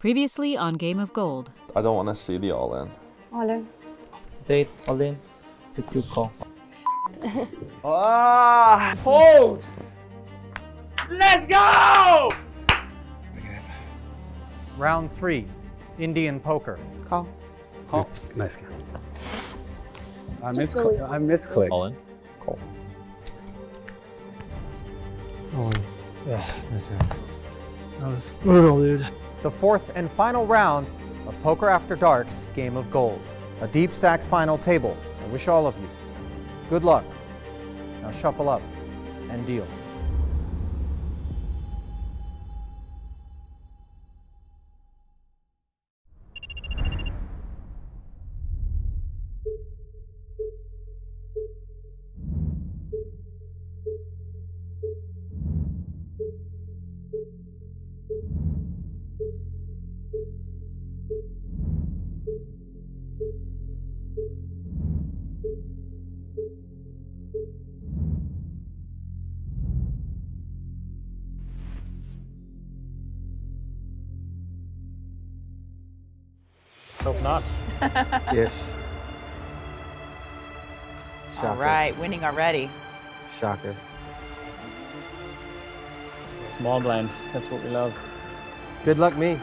Previously on Game of Gold. I don't want to see the all-in. All-in. Straight, all-in. Took two call. Hold! Let's go! Round 3, Indian poker. Call. Call. Nice game. I so misclicked. All in. Call. All in. Yeah, that's it. That was brutal, dude. The fourth and final round of Poker After Dark's Game of Gold. A deep stacked final table. I wish all of you good luck. Now shuffle up and deal. Let's hope not. Yes. All right, winning already. Shocker. Small blind. That's what we love. Good luck, me.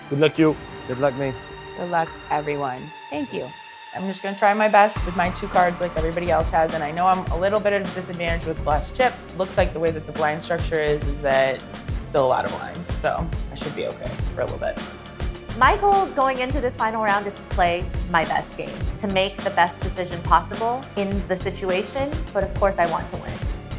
Good luck, you. Good luck, me. Good luck, everyone. Thank you. I'm just gonna try my best with my two cards like everybody else has, and I know I'm a little bit at a disadvantage with less chips. Looks like the way that the blind structure is that it's still a lot of blinds, so I should be okay for a little bit. My goal going into this final round is to play my best game, to make the best decision possible in the situation, but of course I want to win.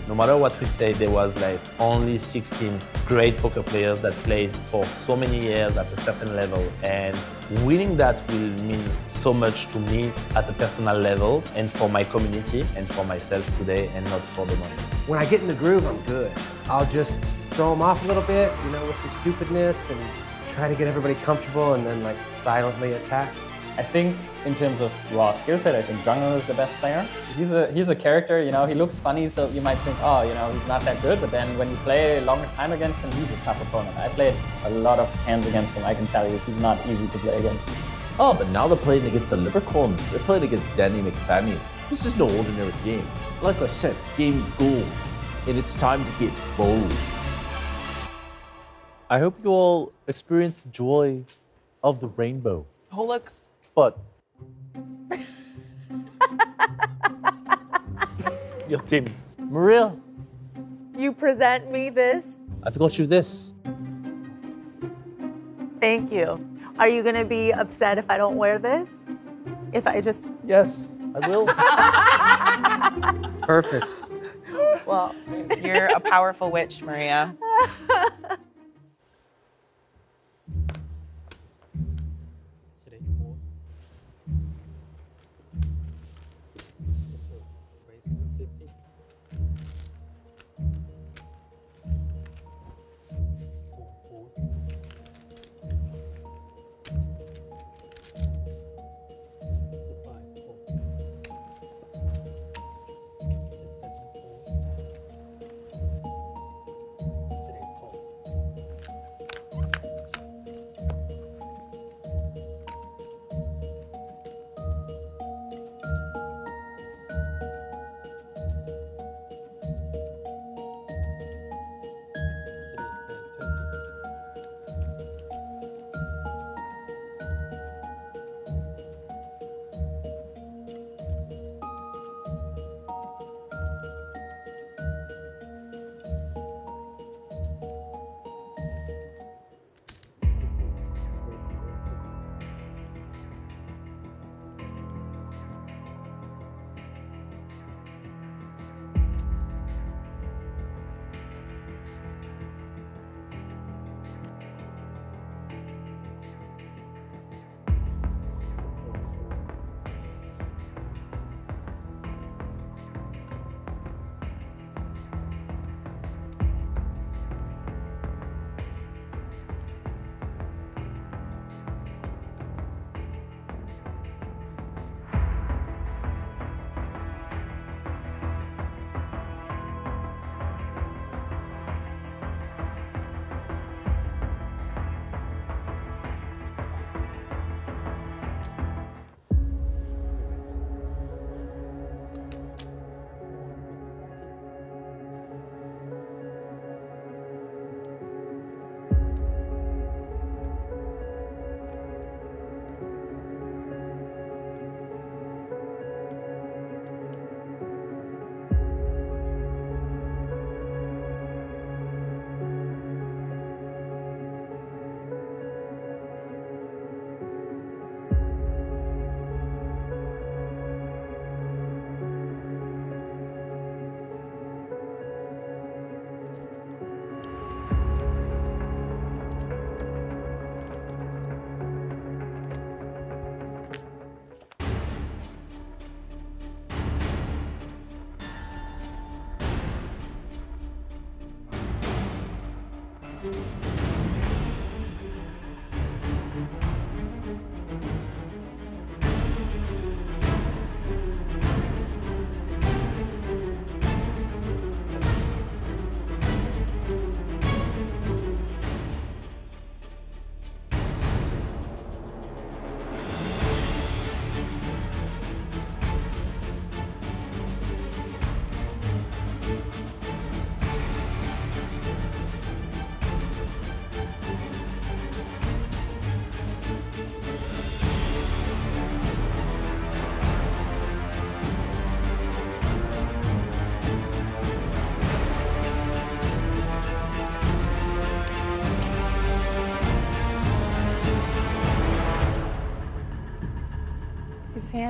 No matter what we say, there was like only 16 great poker players that played for so many years at a certain level, and winning that will mean so much to me at a personal level and for my community and for myself today, and not for the money. When I get in the groove, I'm good. I'll just throw them off a little bit, you know, with some stupidness and try to get everybody comfortable and then like silently attack. I think in terms of raw skill set, I think Jungle is the best player. He's a character, you know, he looks funny, so you might think, oh, you know, he's not that good, but then when you play a longer time against him, he's a tough opponent. I played a lot of hands against him. I can tell you, he's not easy to play against. Oh, but now they're playing against a leprechaun. They're playing against Danny McFammy. This is no ordinary game. Like I said, Game of Gold. And it's time to get bold. I hope you all experience the joy of the rainbow. Oh, look. But your team, Maria, You present me this? I've got you this. Thank you. Are you gonna be upset if I don't wear this? If I just... Yes, I will. Perfect. Well, you're a powerful witch, Maria.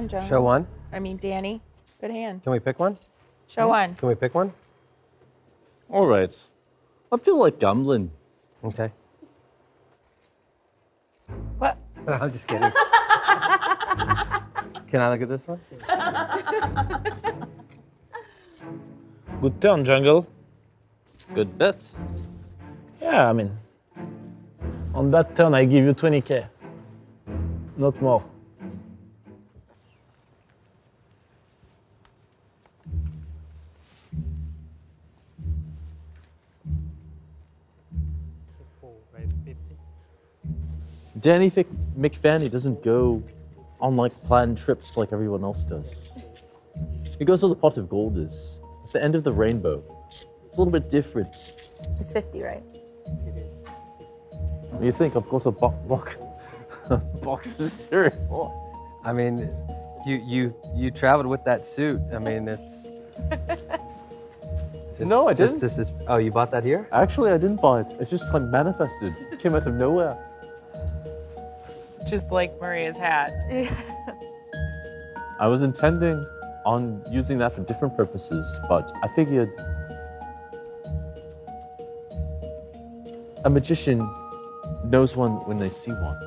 hand, John. Show one. I mean, Danny. Good hand. Can we pick one? Show one. Can we pick one? All right. I feel like gambling. Okay. What? No, I'm just kidding. Can I look at this one? Good turn, jungle. Good bet. Yeah, I mean, on that turn, I give you 20K. Not more. Danny McFanny doesn't go on like planned trips like everyone else does. He goes to the pot of gold is at the end of the rainbow. It's a little bit different. It's 50, right? You think I've got a box of cereal? I mean, you traveled with that suit. I mean, it's No, I didn't. Oh, you bought that here? Actually, I didn't buy it. It's just like manifested. It came out of nowhere. Just like Maria's hat. I was intending on using that for different purposes, but I figured a magician knows one when they see one.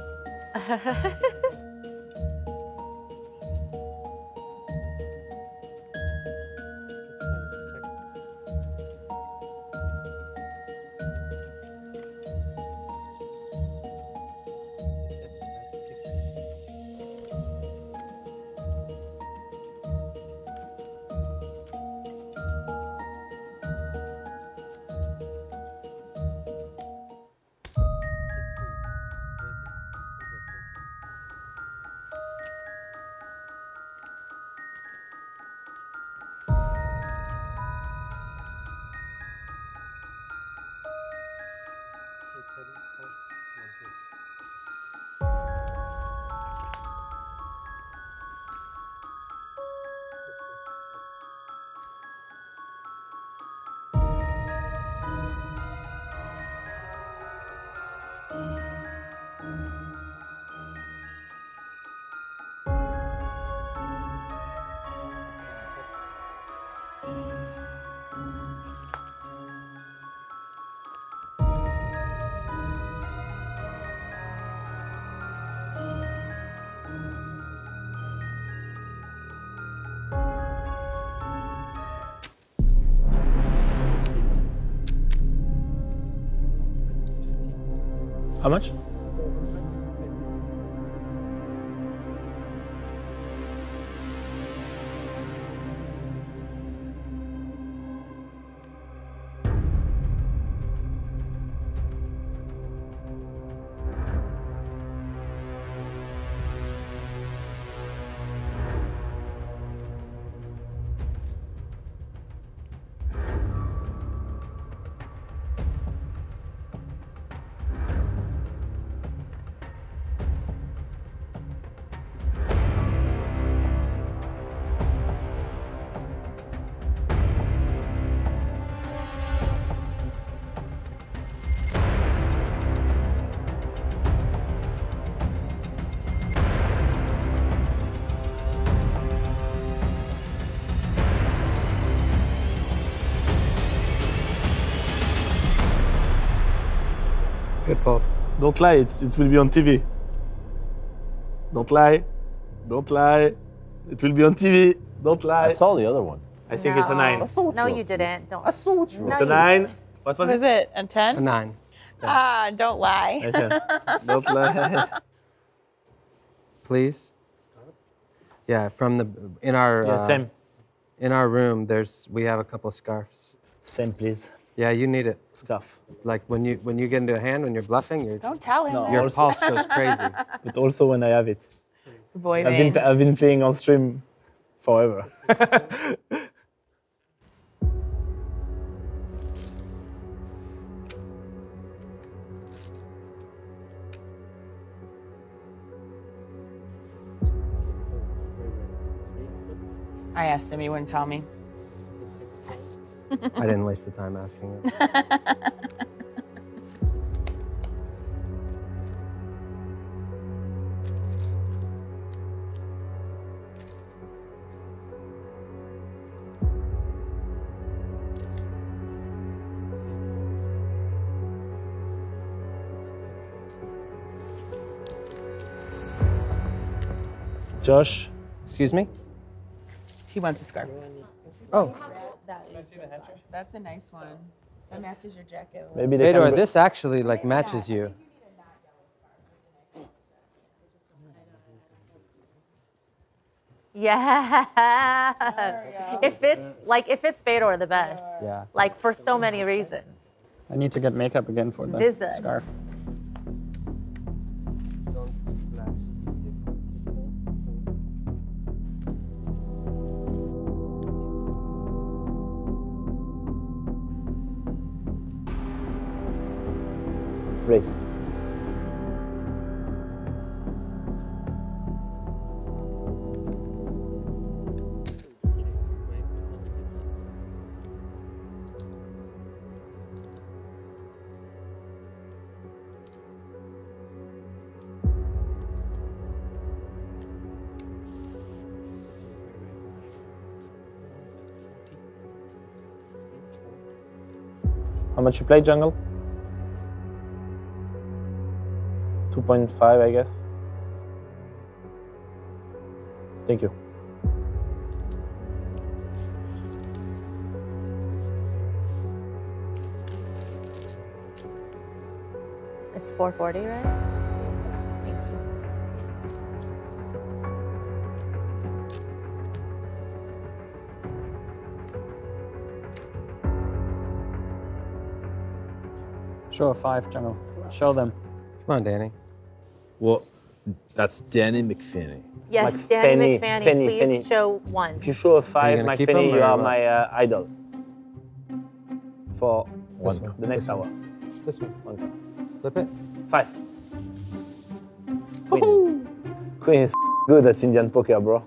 How much? Good fold. Don't lie, it will be on TV. Don't lie. Don't lie. It will be on TV. Don't lie. I saw the other one. I think it's a 9. I saw what No, you you didn't. Don't. I saw what you No, wrote. It's a you 9. didn't. What What was is it? it? A 10? A 9. Ah, don't lie. I said, don't lie. Please. Yeah, from the in our Yeah, same. in our room, we have a couple of scarves. Same, please. Yeah, you need it. Scarf. Like when you get into a hand when you're bluffing, Don't tell him No. that. your pulse goes crazy. But also when I have it. Boy, I've been playing on stream forever. I asked him, he wouldn't tell me. I didn't waste the time asking it. Josh, Excuse me? He wants a scarf. Oh, That's a nice one. That matches your jacket. maybe they Fedor, can this actually like matches you. Yes. It fits Fedor the best. Yeah. Like for so many reasons. I need to get makeup again for the Visit. scarf. race. How much you play jungle? 2.5, I guess. Thank you. It's 440, right? Show a 5, jungle. Show them. Come on, Danny. Well, that's Danny McFinney. Yes, McFinney, Danny McFinney, Finney, please Finney. show one. If you show a 5, gonna Mike keep Finney, him you or are what? my idol for One. the next hour. This one. One card. Flip it. 5. Queen. Queen is good at Indian poker, bro.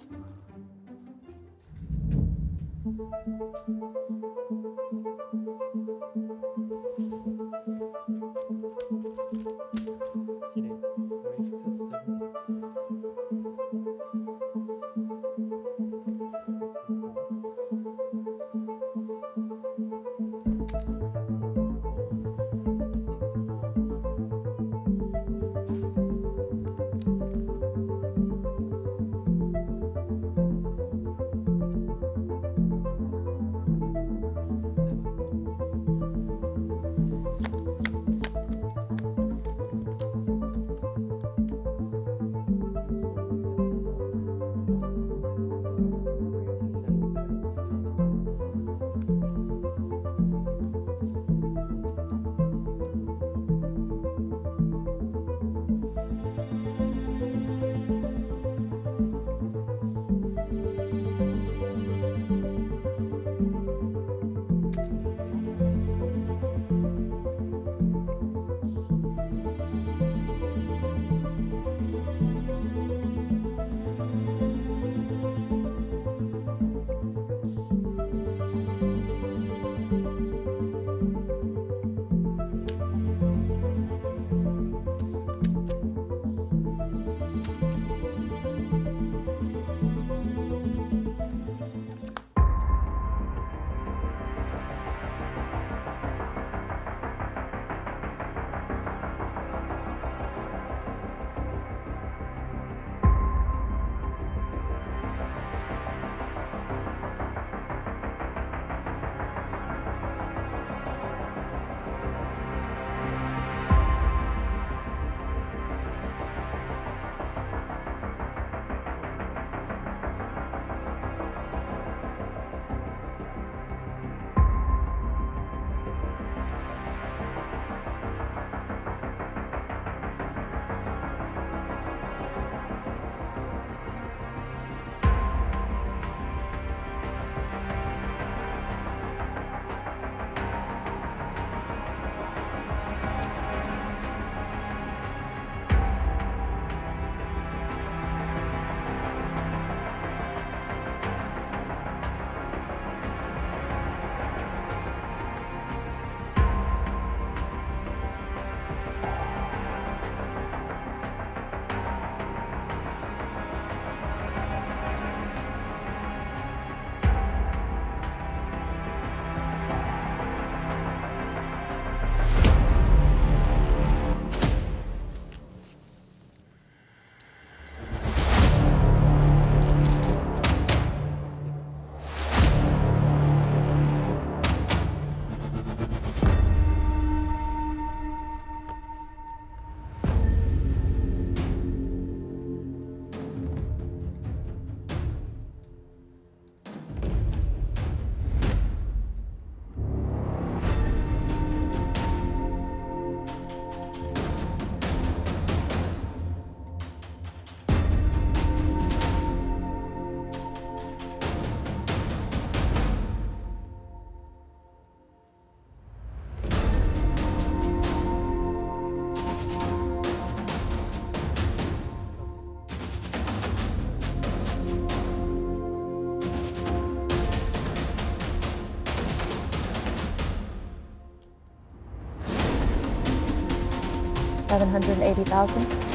780,000.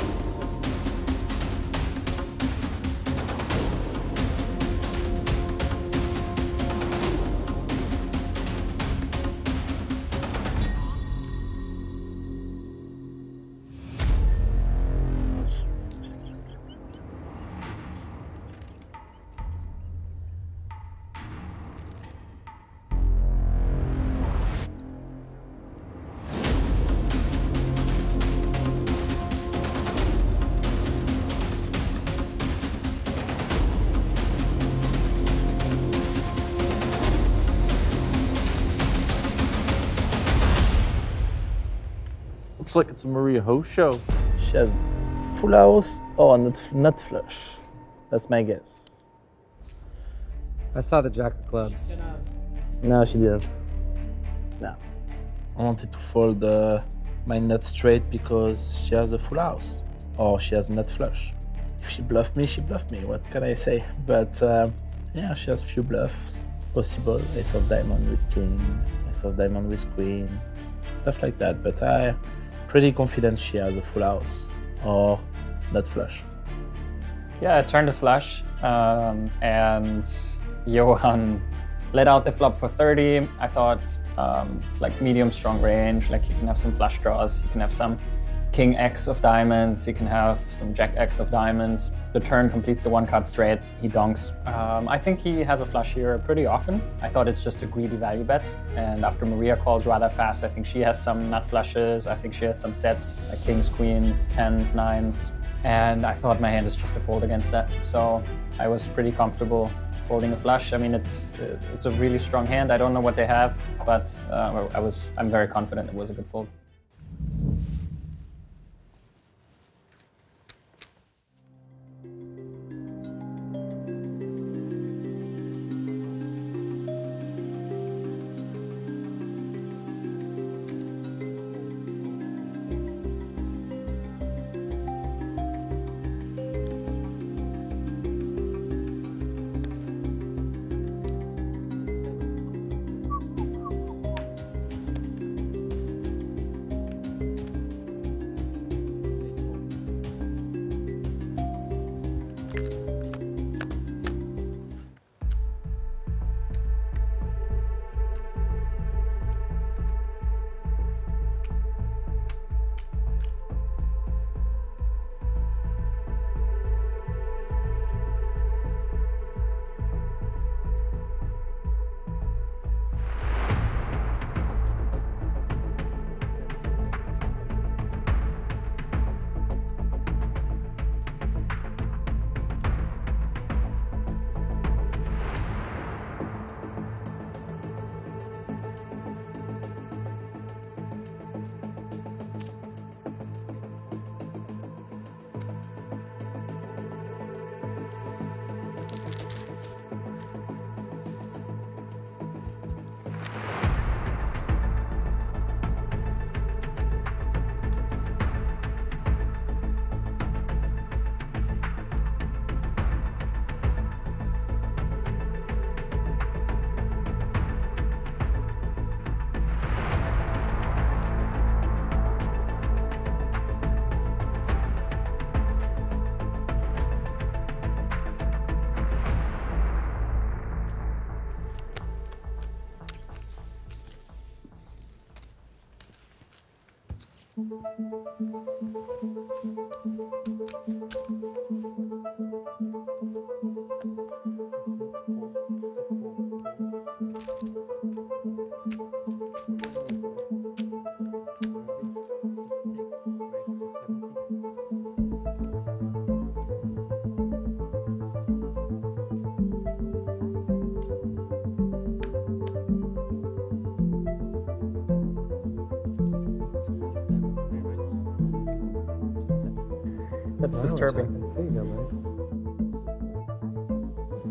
Looks like it's a Maria Ho show. She has full house or not flush. That's my guess. I saw the jack of clubs. No, she didn't. No. I wanted to fold my nut straight because she has a full house or she has nut flush. If she bluffed me, she bluffed me. What can I say? But yeah, she has few bluffs possible. Ace of diamond with king, ace of diamond with queen, stuff like that. But I'm pretty confident she has a full house or nut flush. Yeah, I turned a flush and Johan let out the flop for 30. I thought it's like medium strong range, like you can have some flush draws, you can have some king X of diamonds, you can have some jack X of diamonds. The turn completes the one card straight, he donks. I think he has a flush here pretty often. I thought it's just a greedy value bet. And after Maria calls rather fast, I think she has some nut flushes. I think she has some sets like kings, queens, tens, nines. And I thought my hand is just a fold against that. So I was pretty comfortable folding a flush. I mean, it's a really strong hand. I don't know what they have, but I'm very confident it was a good fold. That's disturbing.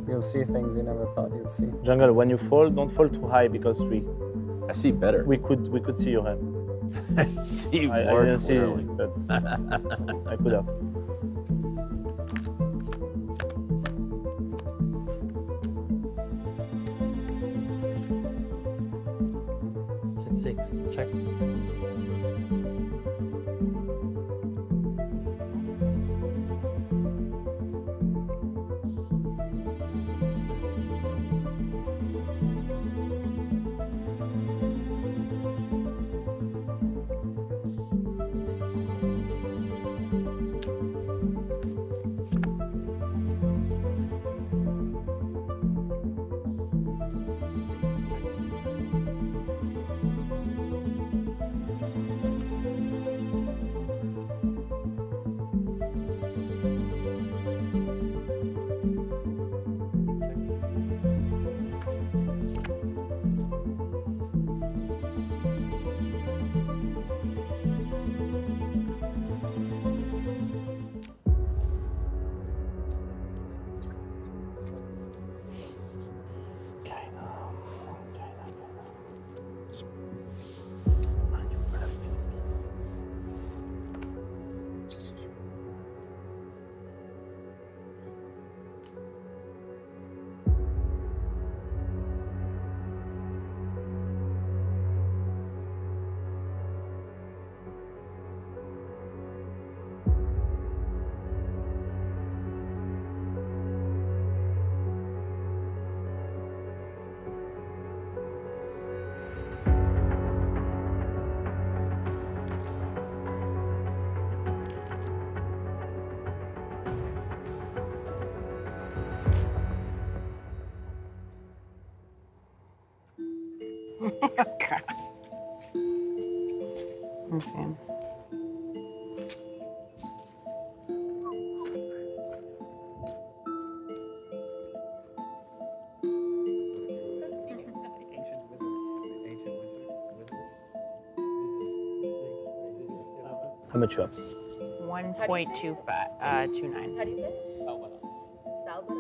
You'll see things you never thought you'd see. Jungle, when you fold, don't fall too high because I see better. we could see your hand. I see I more didn't see clearly. it, but I could have. It's 6. Check. God. I'm seeing. How much up? 1.29. How do you say it? Salvador?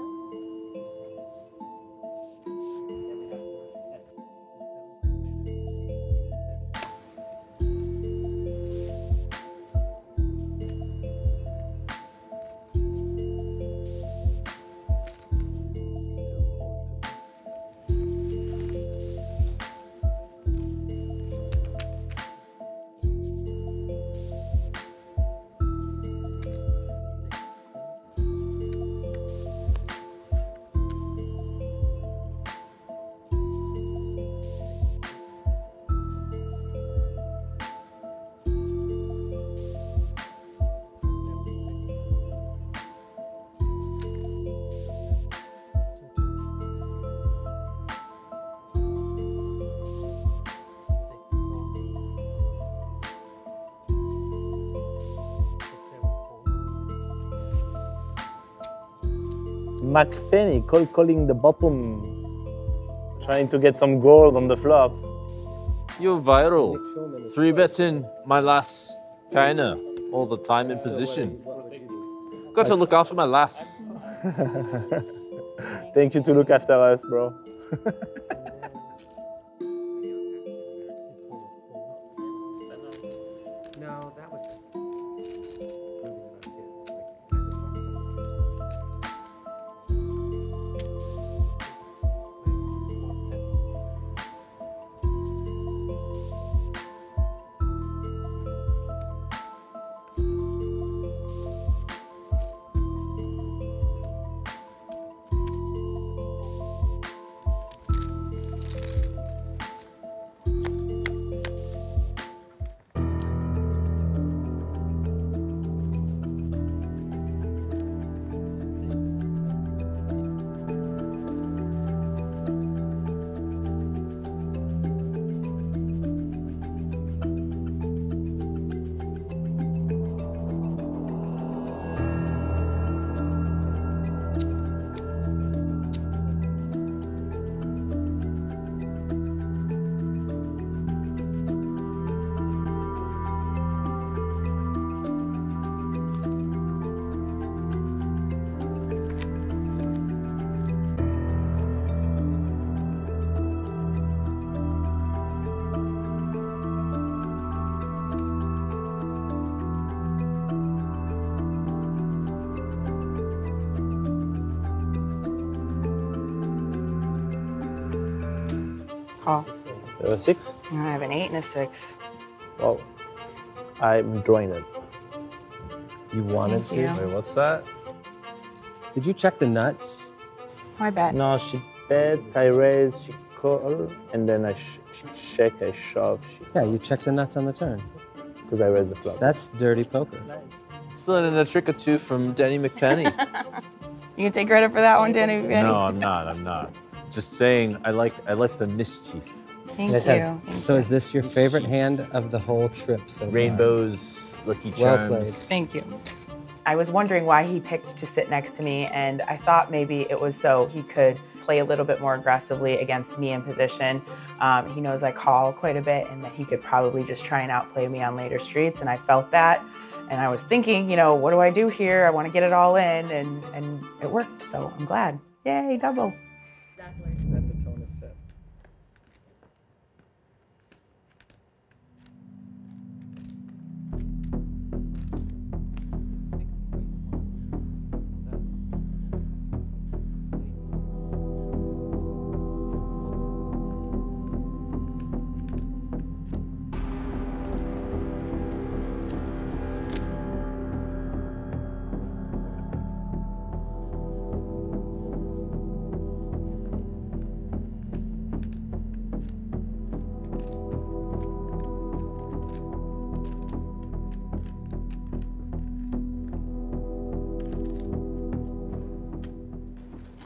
McFenny calling the bottom, trying to get some gold on the flop. You're viral. 3 bets in, my lass. Kinda. All the time in position. Got to look after my lass. Thank you to look after us, bro. No, that was. Call. 6? I have an 8 and a 6. Well, I'm drawing it. You wanted Thank to? you. Wait, what's that? Did you check the nuts? My bad. No, she bet, I raise, she call, and then I check, I shove, Yeah, you checked the nuts on the turn. because I raise the flop. That's dirty poker. Still in a trick or two from Danny McFenny. You can take credit for that one, Danny. No, I'm not. Just saying, I like the mischief. Thank Yes, you. So is this your favorite hand of the whole trip so far? Rainbows, lucky Well charms. played. Thank you. I was wondering why he picked to sit next to me, and I thought maybe it was so he could play a little bit more aggressively against me in position. He knows I call quite a bit, and that he could probably just try and outplay me on later streets, and I felt that. And I was thinking, you know, what do I do here? I want to get it all in, and it worked, so I'm glad. Yay, double. Then the tone is set.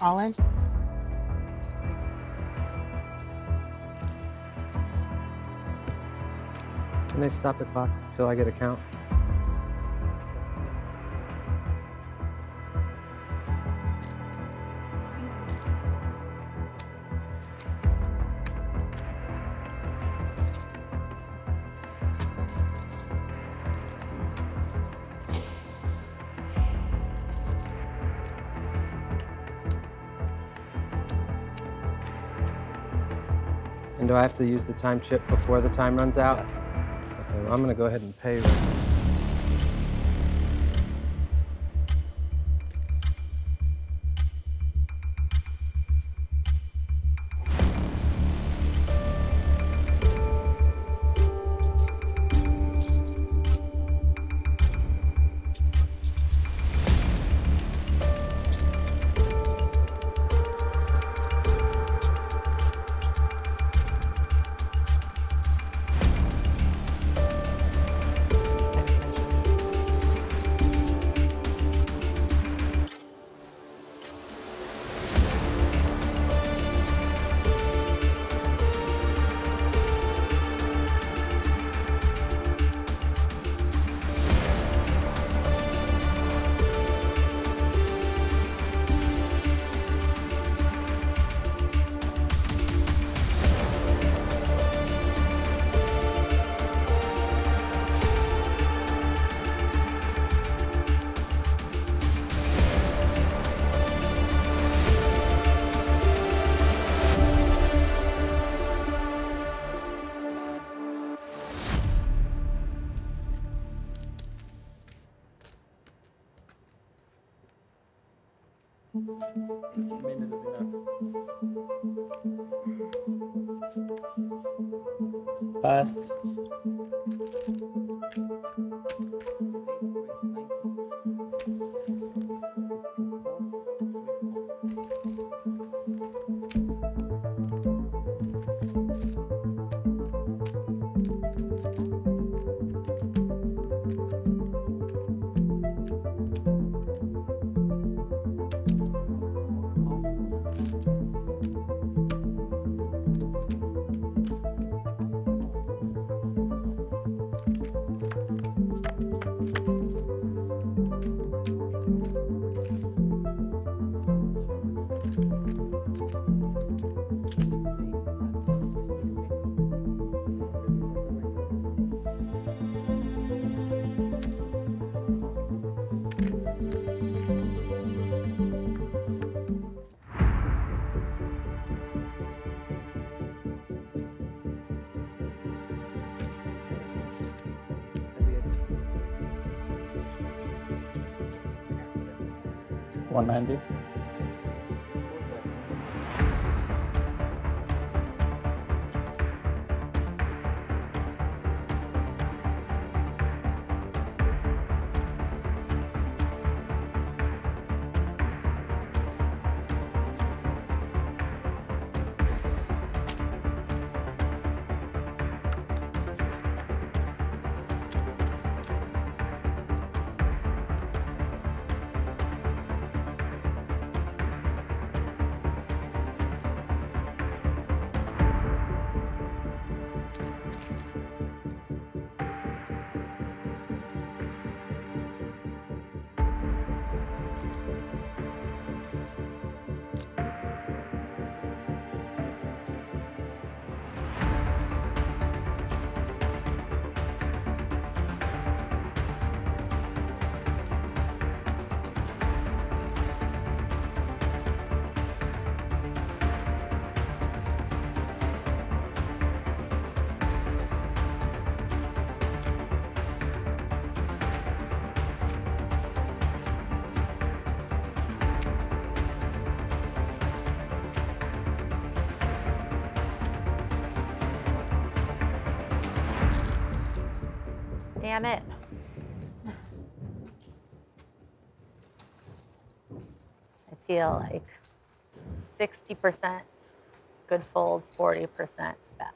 All in? Can they stop the clock till I get a count? And do I have to use the time chip before the time runs out? Yes. Okay, well, I'm gonna go ahead and pay. Pass. $190. Damn it. I feel like 60% good fold, 40% bet.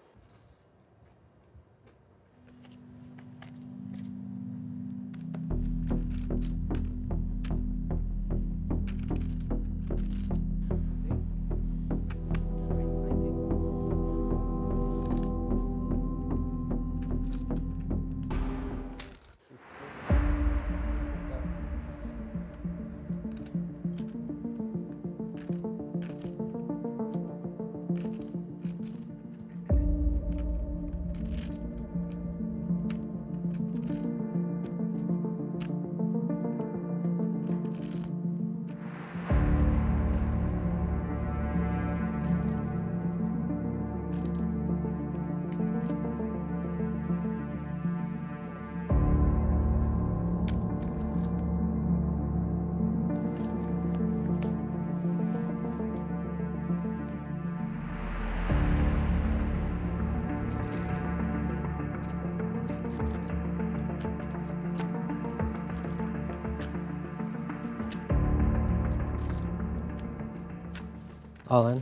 All in.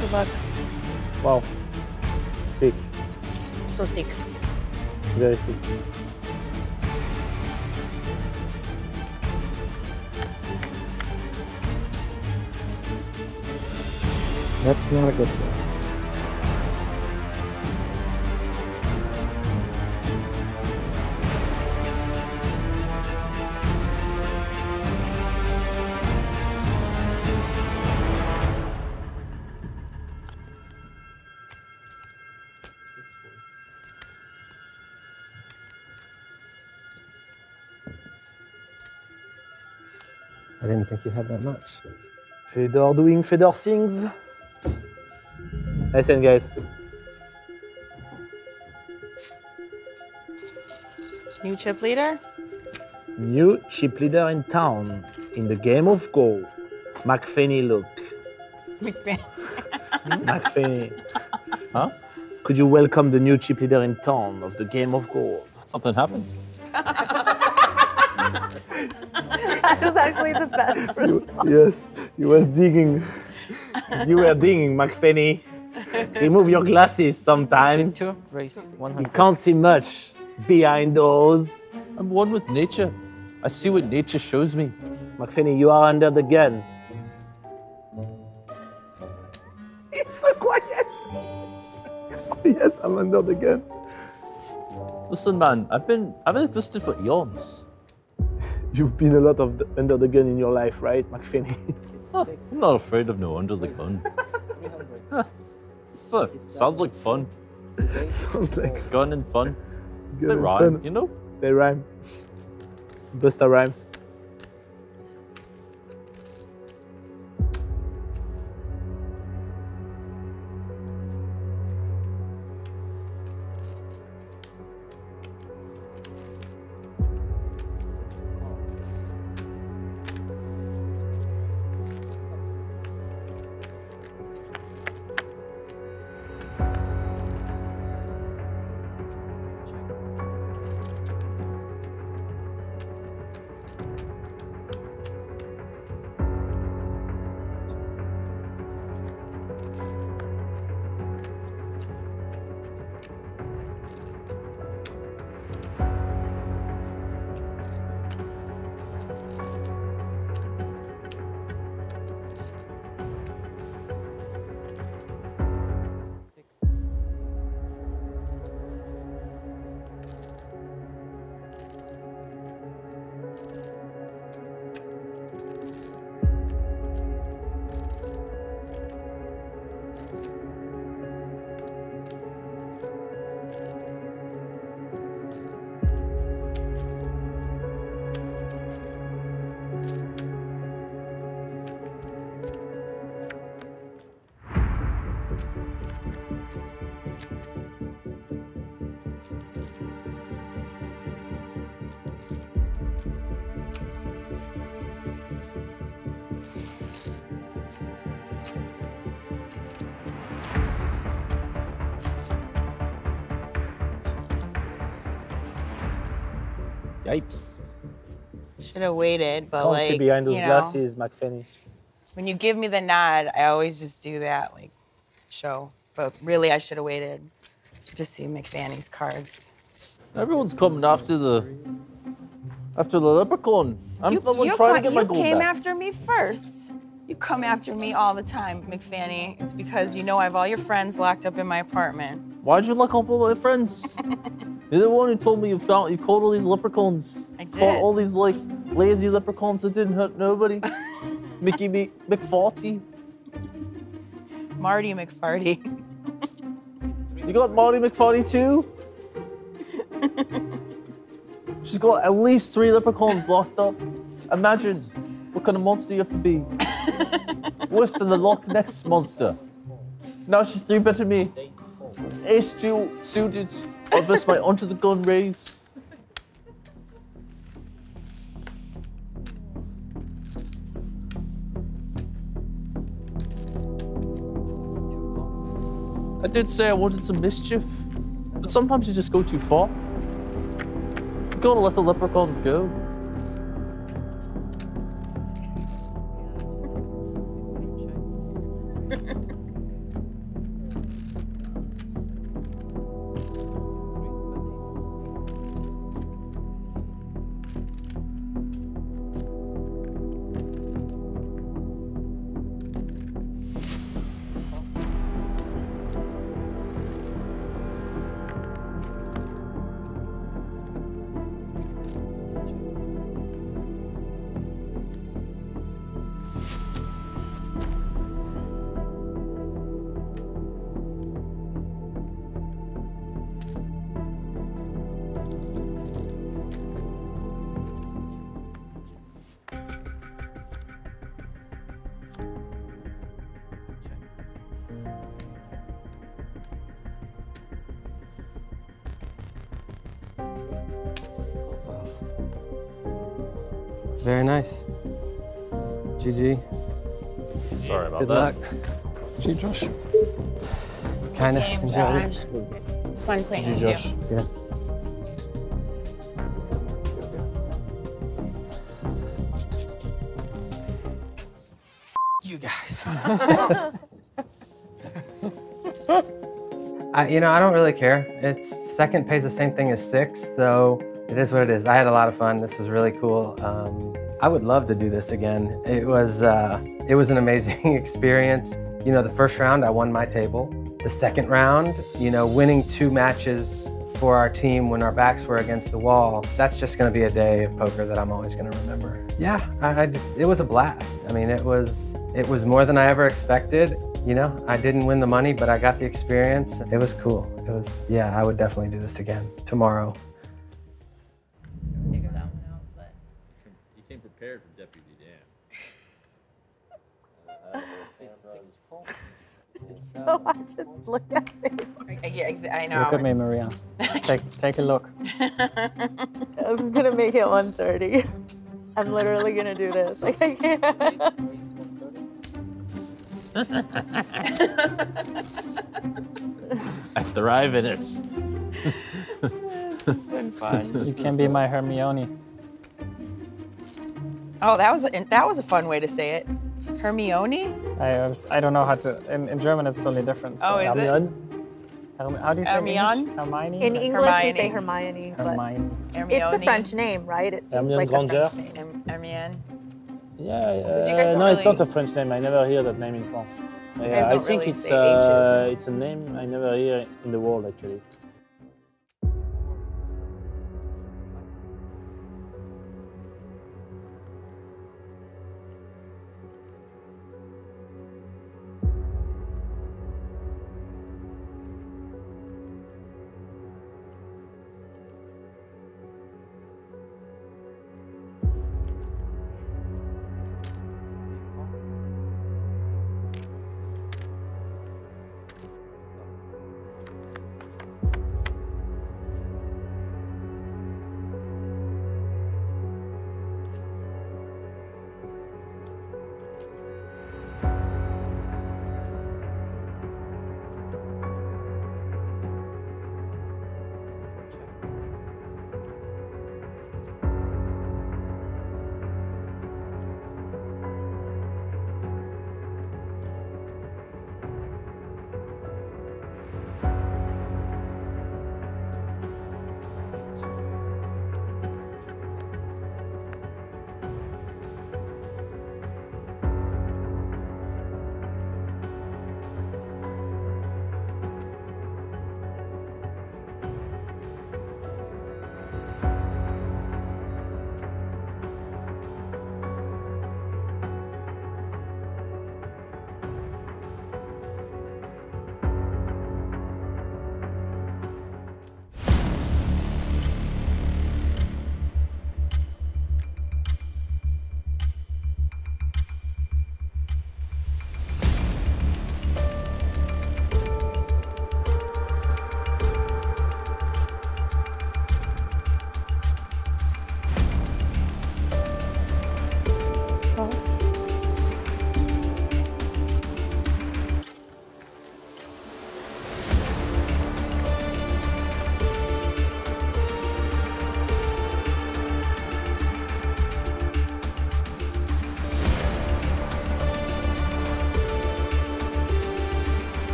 Good luck. Wow. Sick. So sick. Very sick. That's not a good flop. I didn't think you had that much. Fedor doing Fedor things. Listen, guys. New chip leader? New chip leader in town in the game of gold. McFaney, look. McFaney. Huh? Could you welcome the new chip leader in town of the game of gold? Something happened. That was actually the best response. Yes, you was digging. You were digging, McFaney. Remove your glasses sometimes. Race You 100. can't see much behind those. I'm one with nature. I see what nature shows me. McFaney, you are under the gun. It's so quiet. Yes, I'm under the gun. Listen, man, I've been existed for eons. You've been a lot of under the gun in your life, right, McFaney? I'm not afraid of no under the gun. So, sounds like fun. Sounds like Gun and fun. good They and rhyme, fun. you know? They rhyme. Busta rhymes. Yipes. Should have waited, but Can't see like, behind those you know, glasses, McFaney. when you give me the nod, I always just do that, like, show. But really, I should have waited to see McFaney's cards. Everyone's coming after the leprechaun. I'm the one trying to get my gold You came back. after me first. You come after me all the time, McFaney. It's because you know I have all your friends locked up in my apartment. Why'd you lock up all my friends? You're the one who told me you caught all these leprechauns. I Caught did. all these like lazy leprechauns that didn't hurt nobody. Mickey McFarty. Marty McFarty. You got Marty McFarty too? She's got at least 3 leprechauns locked up. Imagine what kind of monster you have to be. Worse than the Loch Ness monster. Now she's 3 better me. Ace 2 suited. Versus my onto the gun raise. I did say I wanted some mischief, but sometimes you just go too far. You gotta let the leprechauns go. Very nice. GG. Sorry about Good that. luck. Gee, Josh. Kind of Game, enjoyed it. Josh. Fun playing Gee, with Josh. you. Yeah. You guys. I don't really care. Second pays the same thing as sixth, so it is what it is. I had a lot of fun. This was really cool. I would love to do this again. It was an amazing experience. The first round, I won my table. The second round, winning 2 matches for our team when our backs were against the wall, that's just gonna be a day of poker that I'm always gonna remember. Yeah, it was a blast. I mean, it was more than I ever expected. I didn't win the money, but I got the experience. It was cool. I would definitely do this again tomorrow. Figure that one out, but You came prepared for Deputy Dan. So hard to look at it. yeah, I know. Look at me, Maria. Take a look. I'm gonna make it 130. I'm literally gonna do this. Like I can't. I thrive in it. It's been fun. You can be my Hermione. Oh, that was a fun way to say it. Hermione? I don't know how to. In German, it's totally different. Oh, is it? How do you say it in Hermione? English? Hermione? In English, we say Hermione. Hermione, but Hermione. it's a French name, right? It seems Hermione like a Granger. French name. Hermione. Yeah, you guys don't no, it's really- not a French name. I never hear that name in France. guys I don't think really it's say H's. it's a name I never hear in the world actually.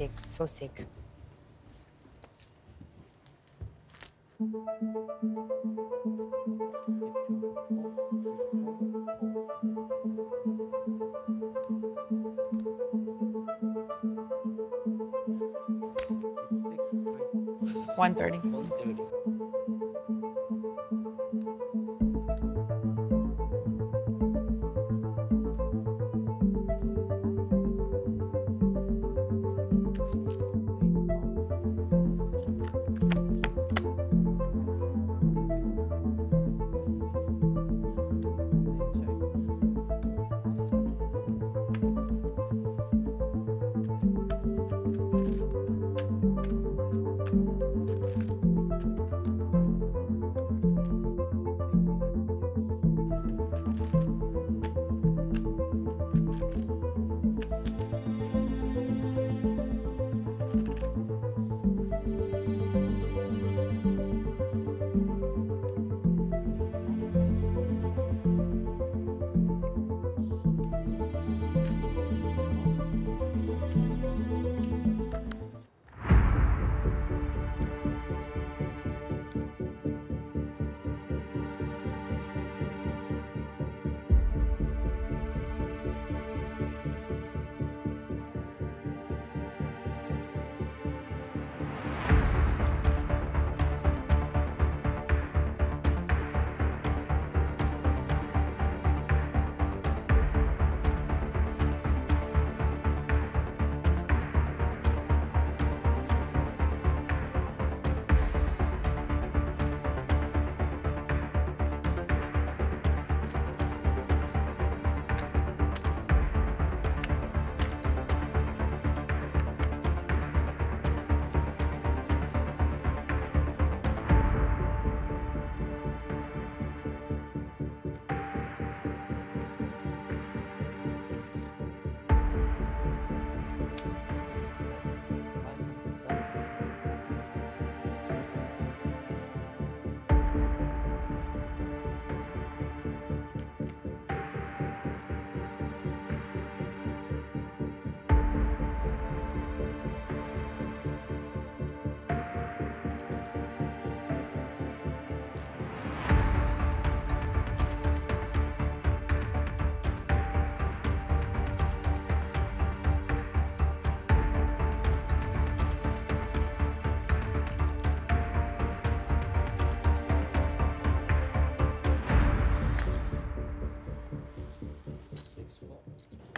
sick, so sick. $130.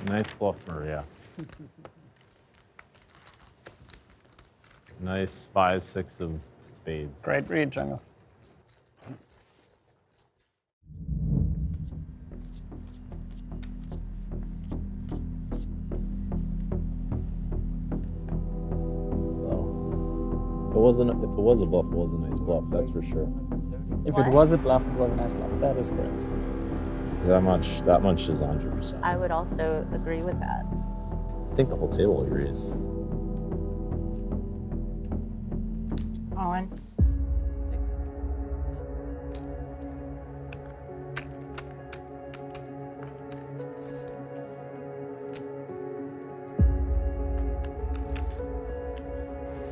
Nice bluffer, yeah. Nice 5-6 of spades. Great read, Jungle. If it was a bluff, it was a nice bluff, that's for sure. If it was a bluff, it was a nice bluff. That is correct. That much is 100%. I would also agree with that. I think the whole table agrees. All in.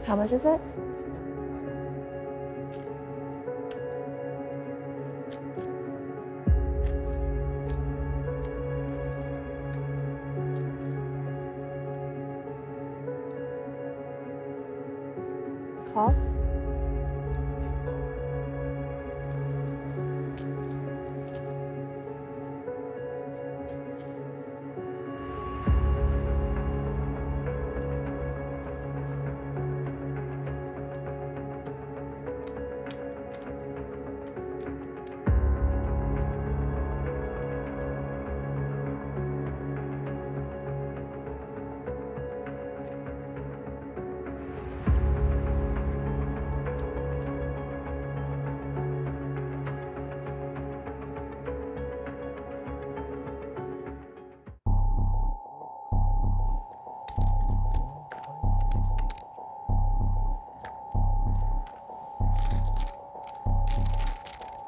How much is it? Call?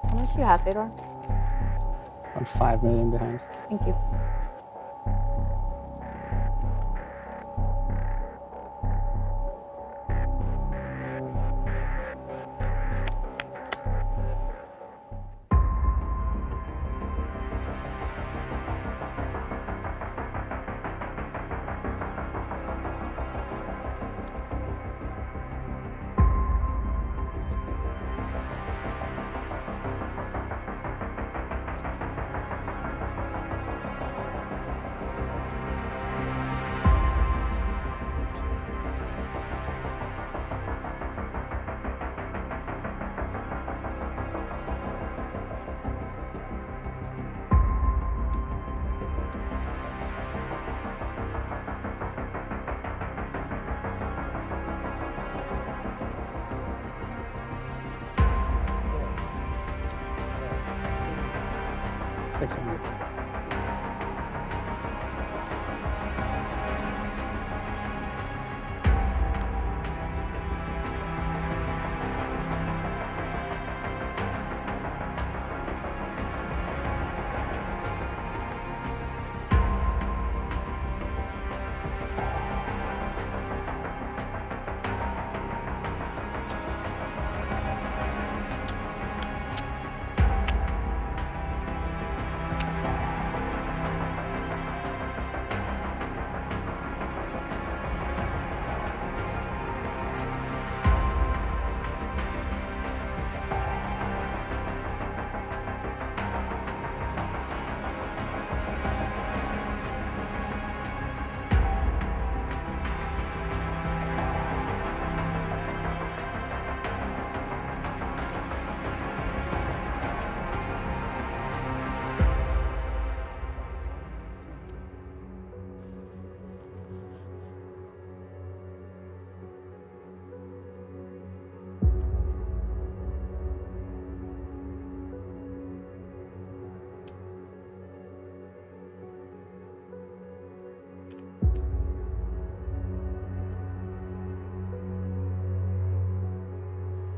How much do you have, Fedor? I'm 5 million behind. Thank you. 600.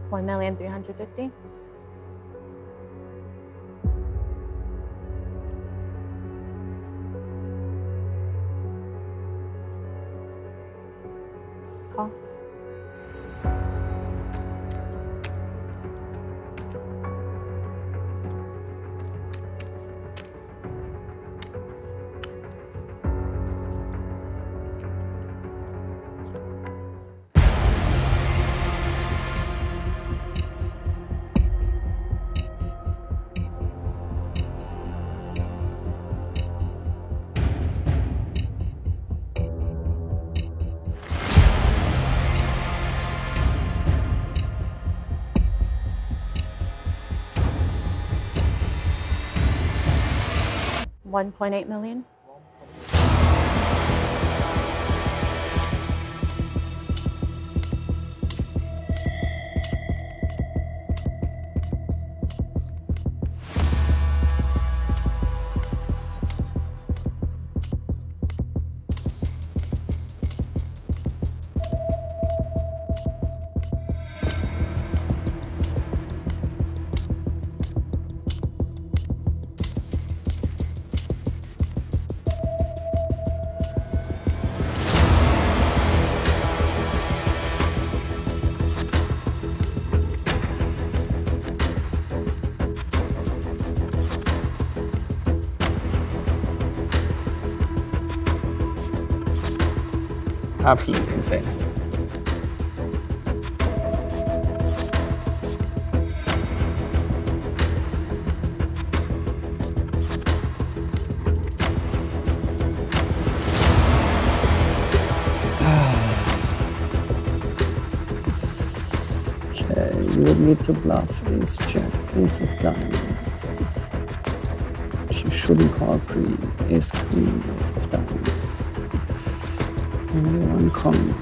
$1,350,000. Call. $1.8 million. Absolutely insane. Okay, you would need to bluff ace jack, ace of diamonds. She shouldn't call pre, ace queen, ace of diamonds. Only one combo.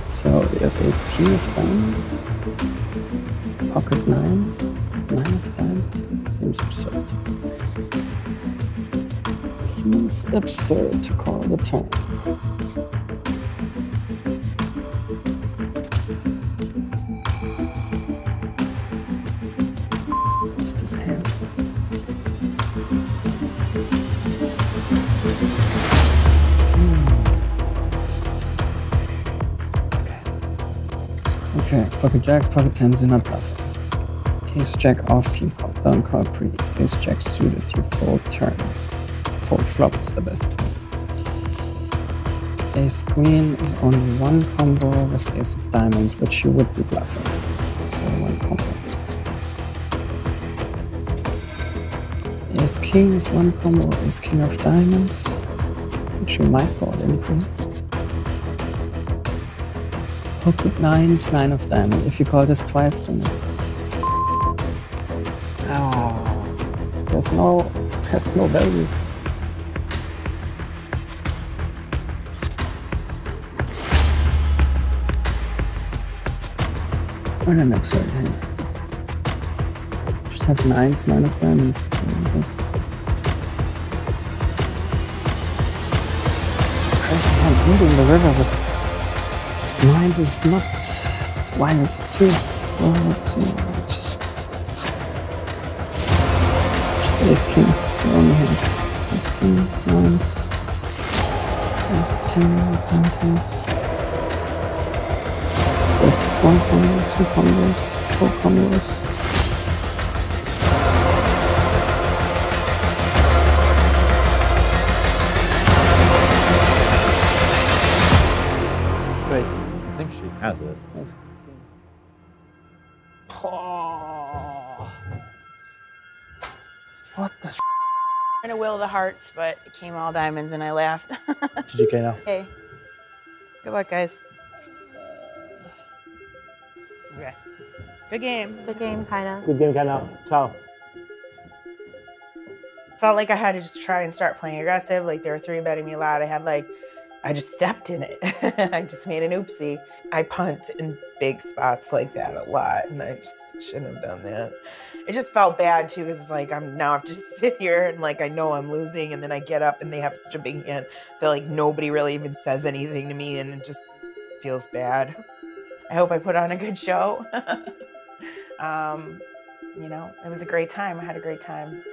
So we have ace king of diamonds, pocket nines, nine of diamonds. Seems absurd. Seems absurd to call the turn. What's this hand? Okay, pocket jacks, pocket tens, you're not bluffing. Ace jack off, you call, don't call pre. Ace jack suited, you fold turn. Fold flop is the best. Ace queen is only one combo with ace of diamonds, which you would be bluffing. So one combo. Ace king is one combo, ace king of diamonds, which you might call in pre. Poke with nines, 9 of diamond. If you call this twice, then it's... Oh, there's no value. What an absurd hand. Just have nines, 9 of diamonds. Crazy hand ending the river with nines is not wild too. Just ace king, the only hand. Ace king, nines. Ace 10, you can't have. Yes, it's 1 combo, 2 combos, 4 combos. I think she has it. Yes. What the? Trying to will the hearts, but it came all diamonds, and I laughed. GGK now. Hey, good luck, guys. Okay, good game. Good game, kinda. Good game, now. Ciao. Felt like I had to just try and start playing aggressive. Like they were 3-betting me a lot. I just stepped in it. I just made an oopsie. I punt in big spots like that a lot, and I just shouldn't have done that. It just felt bad too, because it's like I have to sit here and like I know I'm losing, and then I get up and they have such a big hand that like nobody really even says anything to me, and it just feels bad. I hope I put on a good show. You know, it was a great time. I had a great time.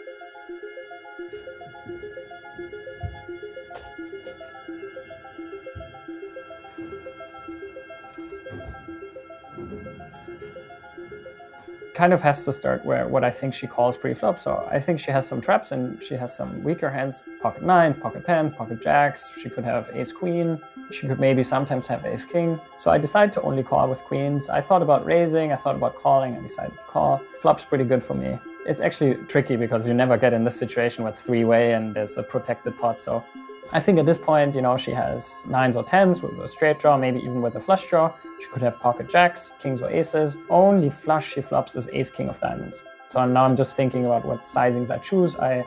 Kind of has to start where what I think she calls pre-flop. So I think she has some traps and she has some weaker hands. Pocket nines, pocket tens, pocket jacks. She could have ace queen. She could maybe sometimes have ace king. So I decided to only call with queens. I thought about raising, I thought about calling, I decided to call. Flop's pretty good for me. It's actually tricky because you never get in this situation where it's three-way and there's a protected pot. So I think at this point, you know, she has nines or tens with a straight draw, maybe even with a flush draw. She could have pocket jacks, kings or aces. Only flush she flops is ace king of diamonds. So now I'm just thinking about what sizings I choose. I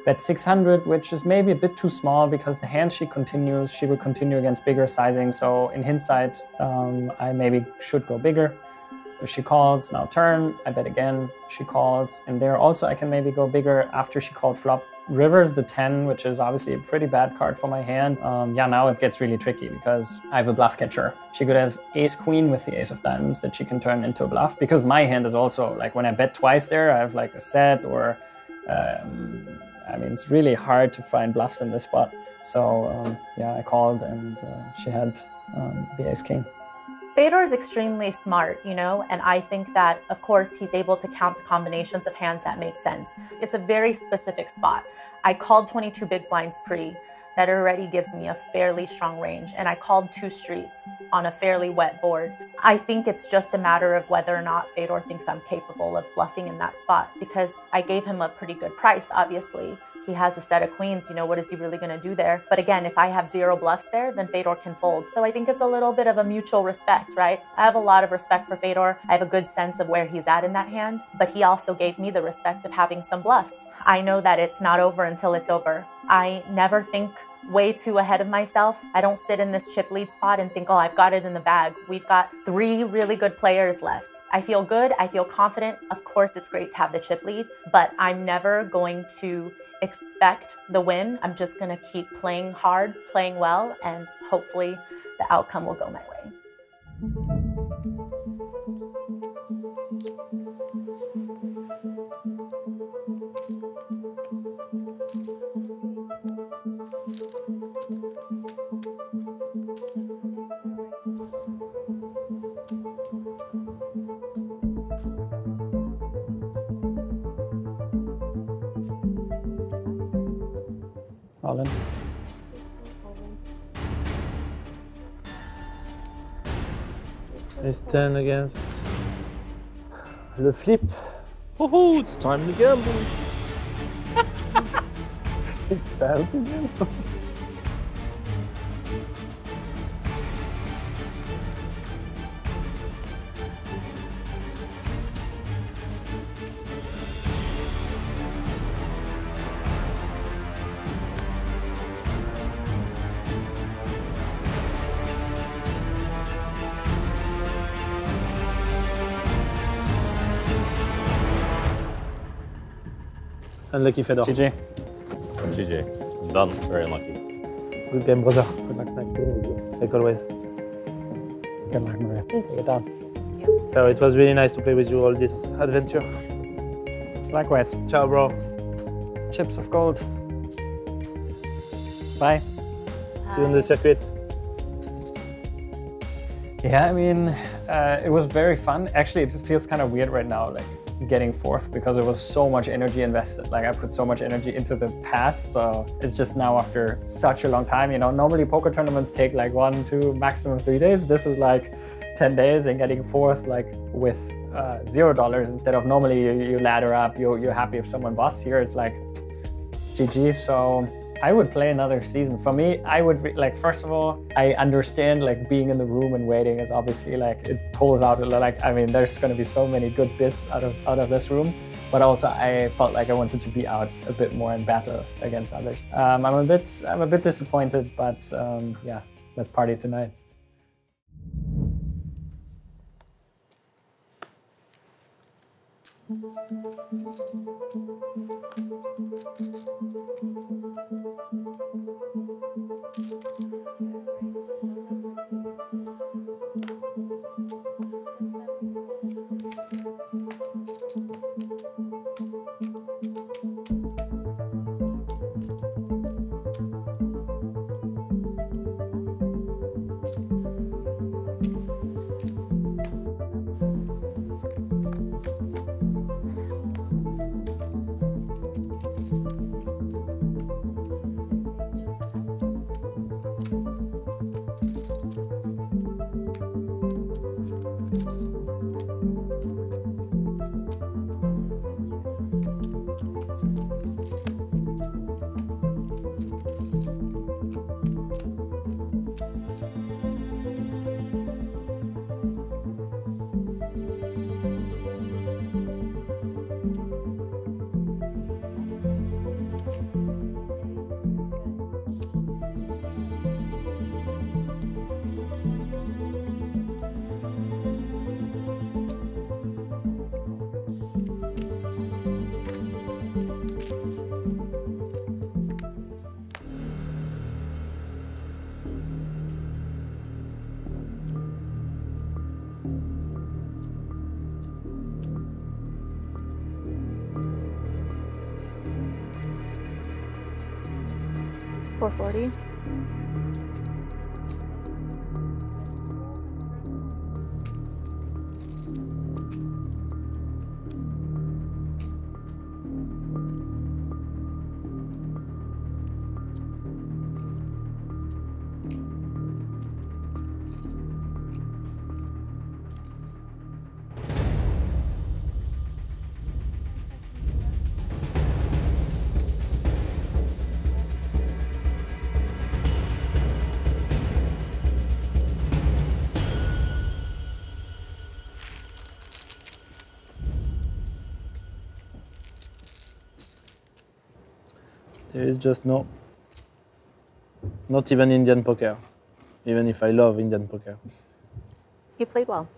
bet 600, which is maybe a bit too small because the hand she will continue against bigger sizing. So in hindsight, I maybe should go bigger. If she calls, now turn, I bet again, she calls. And there also I can maybe go bigger after she called flop. River's the 10, which is obviously a pretty bad card for my hand. Yeah, now it gets really tricky because I have a bluff catcher. She could have ace queen with the ace of diamonds that she can turn into a bluff, because my hand is also, like when I bet twice there, I have like a set or, I mean, it's really hard to find bluffs in this spot. So yeah, I called and she had the ace king. Fedor is extremely smart, you know, and I think that, of course, he's able to count the combinations of hands that make sense. It's a very specific spot. I called 22 big blinds pre. That already gives me a fairly strong range, and I called 2 streets on a fairly wet board. I think it's just a matter of whether or not Fedor thinks I'm capable of bluffing in that spot, because I gave him a pretty good price, obviously. He has a set of queens, you know, what is he really gonna do there? But again, if I have 0 bluffs there, then Fedor can fold. So I think it's a little bit of a mutual respect, right? I have a lot of respect for Fedor. I have a good sense of where he's at in that hand, but he also gave me the respect of having some bluffs. I know that it's not over until it's over. I never think way too ahead of myself. I don't sit in this chip lead spot and think, oh, I've got it in the bag. We've got 3 really good players left. I feel good, I feel confident. Of course, it's great to have the chip lead, but I'm never going to expect the win. I'm just gonna keep playing hard, playing well, and hopefully the outcome will go my way. All in. Ace 10 against le flip. Oh, it's time to gamble. It's time to gamble. Unlucky Fedor. GG. GG. I'm done. Very unlucky. Good game, brother. Good luck next game. Like always. Good luck, Maria. Thank you. Get down. So it was really nice to play with you all this adventure. Likewise. Ciao, bro. Chips of gold. Bye. See you on the circuit. Yeah, I mean, it was very fun. Actually, it just feels kind of weird right now, like getting fourth, because there was so much energy invested. Like I put so much energy into the path, so it's just now after such a long time. You know, normally poker tournaments take like 1, 2, maximum 3 days. This is like 10 days and getting fourth, like with $0 instead of normally you ladder up. You're happy if someone busts. Here it's like GG. So I would play another season. For me, I would like, first of all, I understand like being in the room and waiting is obviously like, it pulls out like, I mean, there's going to be so many good bits out of this room, but also I felt like I wanted to be out a bit more in battle against others. I'm a bit disappointed, but yeah, let's party tonight. $440. There is just not even Indian poker, even if I love Indian poker. You played well.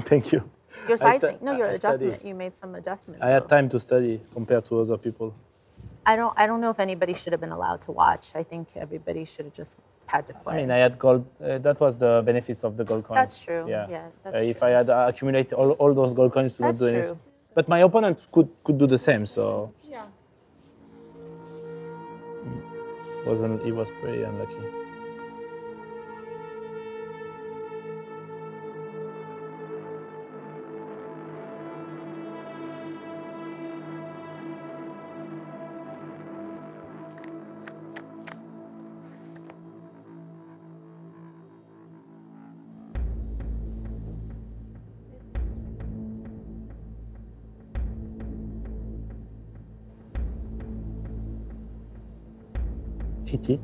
Thank you. Your sizing, no, your I adjustment. studied. You made some adjustment. I had time to study compared to other people. I don't know if anybody should have been allowed to watch. I think everybody should have just had to play. I mean, I had gold. That was the benefits of the gold coins. That's true. Yeah, that's if true. I had accumulated all those gold coins to That's not do true. anything. But my opponent could do the same, so Yeah. he was pretty unlucky. $80.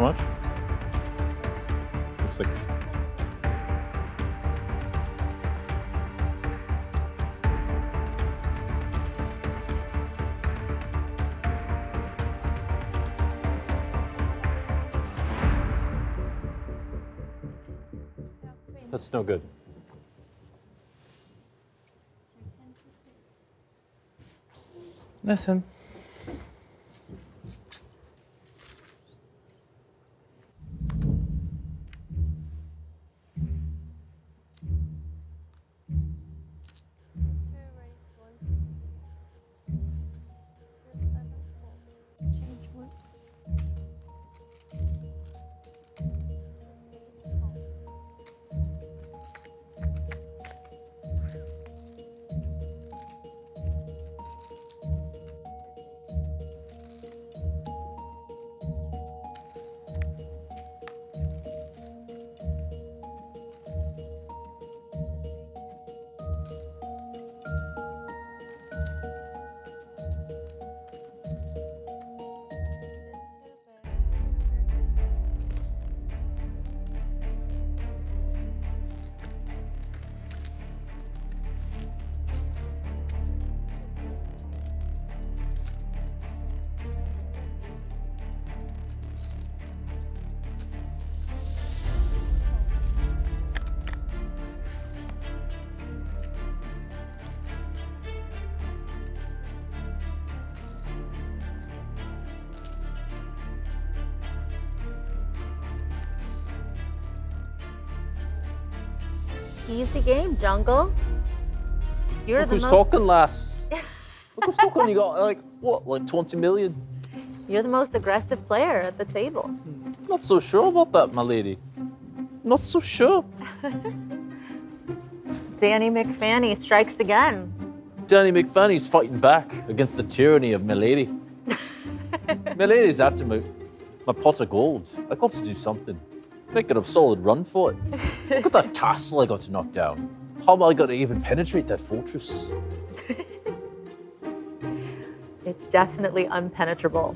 How much? 6. That's no good. Listen. Easy game, Jungle. You're Look the who's most. talking, lass. Look who's talking. You got like what, like 20 million? You're the most aggressive player at the table. Not so sure about that, my lady. Not so sure. Danny McFanny strikes again. Danny McFanny's fighting back against the tyranny of my lady. My lady's after my pot of gold. I got to do something. Make it a solid run for it. Look at that castle I got to knock down. How am I going to even penetrate that fortress? It's definitely unpenetrable.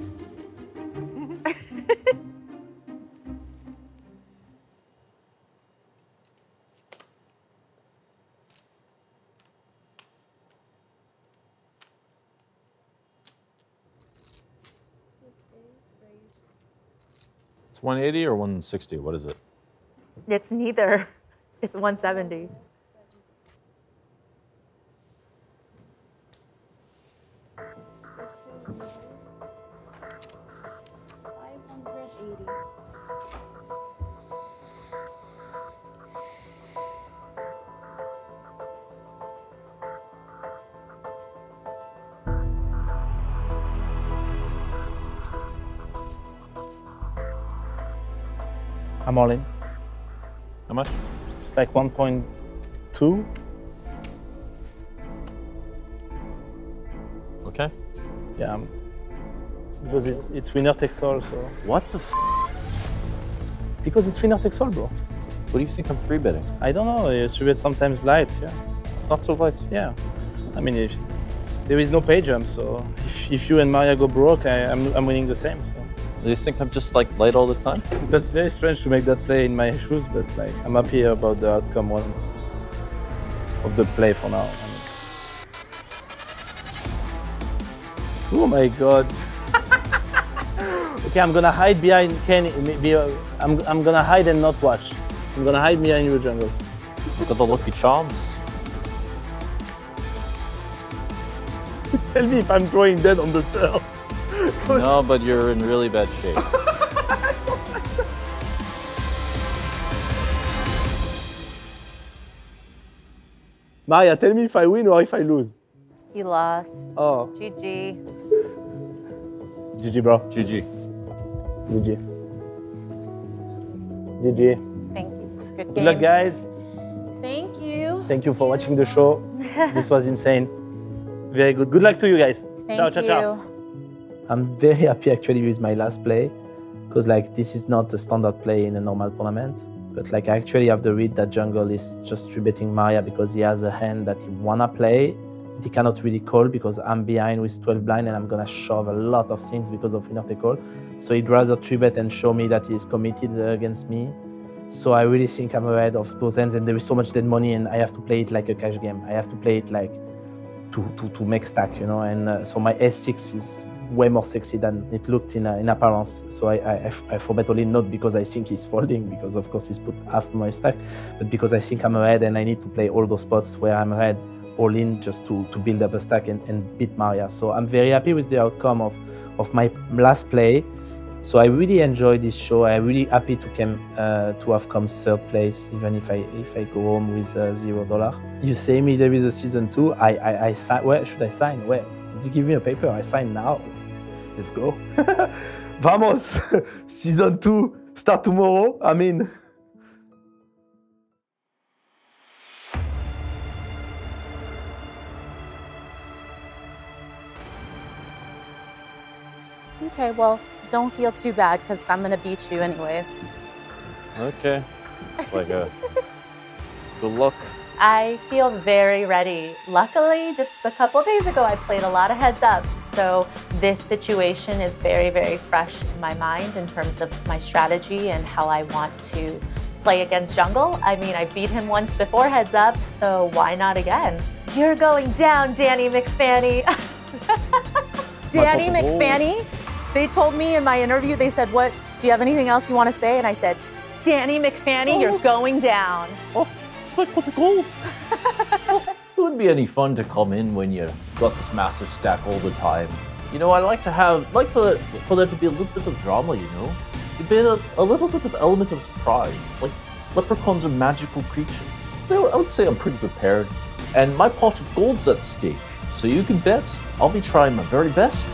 It's 180 or 160? What is it? It's neither. It's 170. I'm all in. How much? It's like 1.2. Okay. Yeah. Because it's winner takes all, so. What the f? Because it's winner takes all, bro. What do you think I'm free betting? I don't know. It's sometimes light, yeah. It's not so light. Yeah. I mean, if there is no pay jump, so if you and Maria go broke, I'm winning the same, so. Do you think I'm just like light all the time? That's very strange to make that play in my shoes, but like I'm happy about the outcome of the play for now. I mean. Oh my god. Okay, I'm gonna hide behind Ken. I'm gonna hide and not watch. I'm gonna hide behind your jungle. Look at the Lucky Charms. Tell me if I'm drawing dead on the turn. No, but you're in really bad shape. Maria, tell me if I win or if I lose. You lost. Oh. GG. GG, bro. GG. GG. GG. Thank you. Good game. Good luck, guys. Thank you. Thank you for watching the show. This was insane. Very good. Good luck to you guys. Thank ciao, ciao, you. ciao. I'm very happy actually with my last play because like this is not a standard play in a normal tournament. But like I actually have the read that jungle is just 3-betting Maria because he has a hand that he wanna play he cannot really call because I'm behind with 12 blind and I'm gonna shove a lot of things because of winner take all. So he'd rather 3-bet and show me that he's committed against me. So I really think I'm ahead of those hands, and there is so much dead money, and I have to play it like a cash game. I have to play it like to make stack, you know. And so my S6 is way more sexy than it looked in appearance. So I 4-bet all in, not because I think he's folding, because of course he's put half my stack, but because I think I'm ahead and I need to play all those spots where I'm ahead all in just to build up a stack and beat Maria. So I'm very happy with the outcome of my last play. So I really enjoyed this show. I'm really happy to have come third place, even if I go home with $0. You say me there is a season 2. I sign. Where should I sign? Where? You give me a paper. I sign now. Let's go. Vamos. Season 2 start tomorrow. I mean. Okay, well, don't feel too bad because I'm gonna beat you anyways. Okay. It's like a good luck. I feel very ready. Luckily, just a couple days ago, I played a lot of heads up. So this situation is very, very fresh in my mind in terms of my strategy and how I want to play against jungle. I mean, I beat him once before heads up, so why not again? You're going down, Danny McFanny. Danny McFanny? They told me in my interview, they said, what, do you have anything else you want to say? And I said, Danny McFanny, you're going down. Oh, it's my pot of gold. It wouldn't be any fun to come in when you got this massive stack all the time. You know, I like to have, for there to be a little bit of drama, you know? It'd be a little bit of element of surprise. Like, leprechauns are magical creatures. I would say I'm pretty prepared. And my pot of gold's at stake. So you can bet I'll be trying my very best.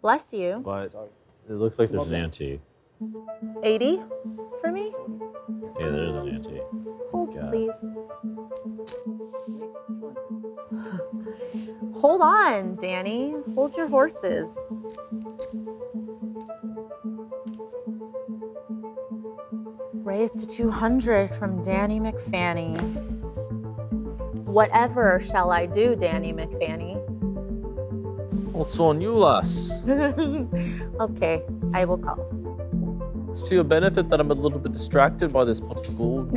Bless you. But it looks like there's an ante. 80 for me? Yeah, there's an ante. Hold, please. Hold on, Danny. Hold your horses. Raise to 200 from Danny McFanny. Whatever shall I do, Danny McFanny? What's on you, lass? Okay, I will call. It's to your benefit that I'm a little bit distracted by this pot of gold.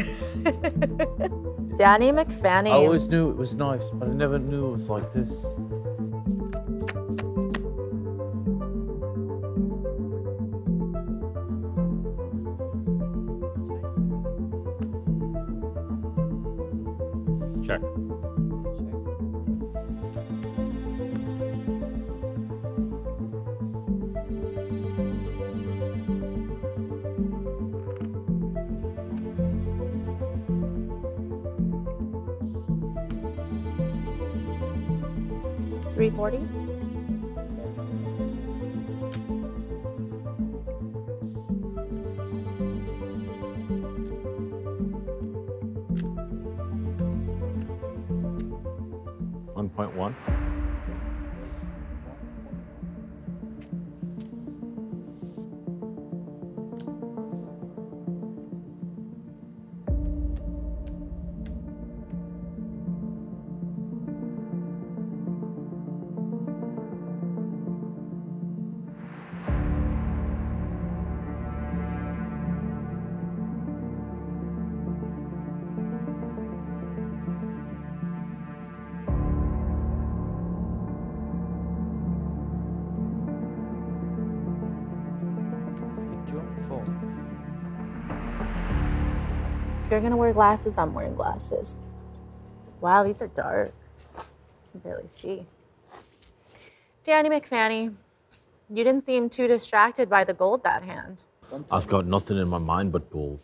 Danny McFanny. I always knew it was nice, but I never knew it was like this. Check. 340. $1.1. If you're gonna wear glasses, I'm wearing glasses. Wow, these are dark. I can barely see. Danny McFanny, you didn't seem too distracted by the gold that hand. I've got nothing in my mind but gold.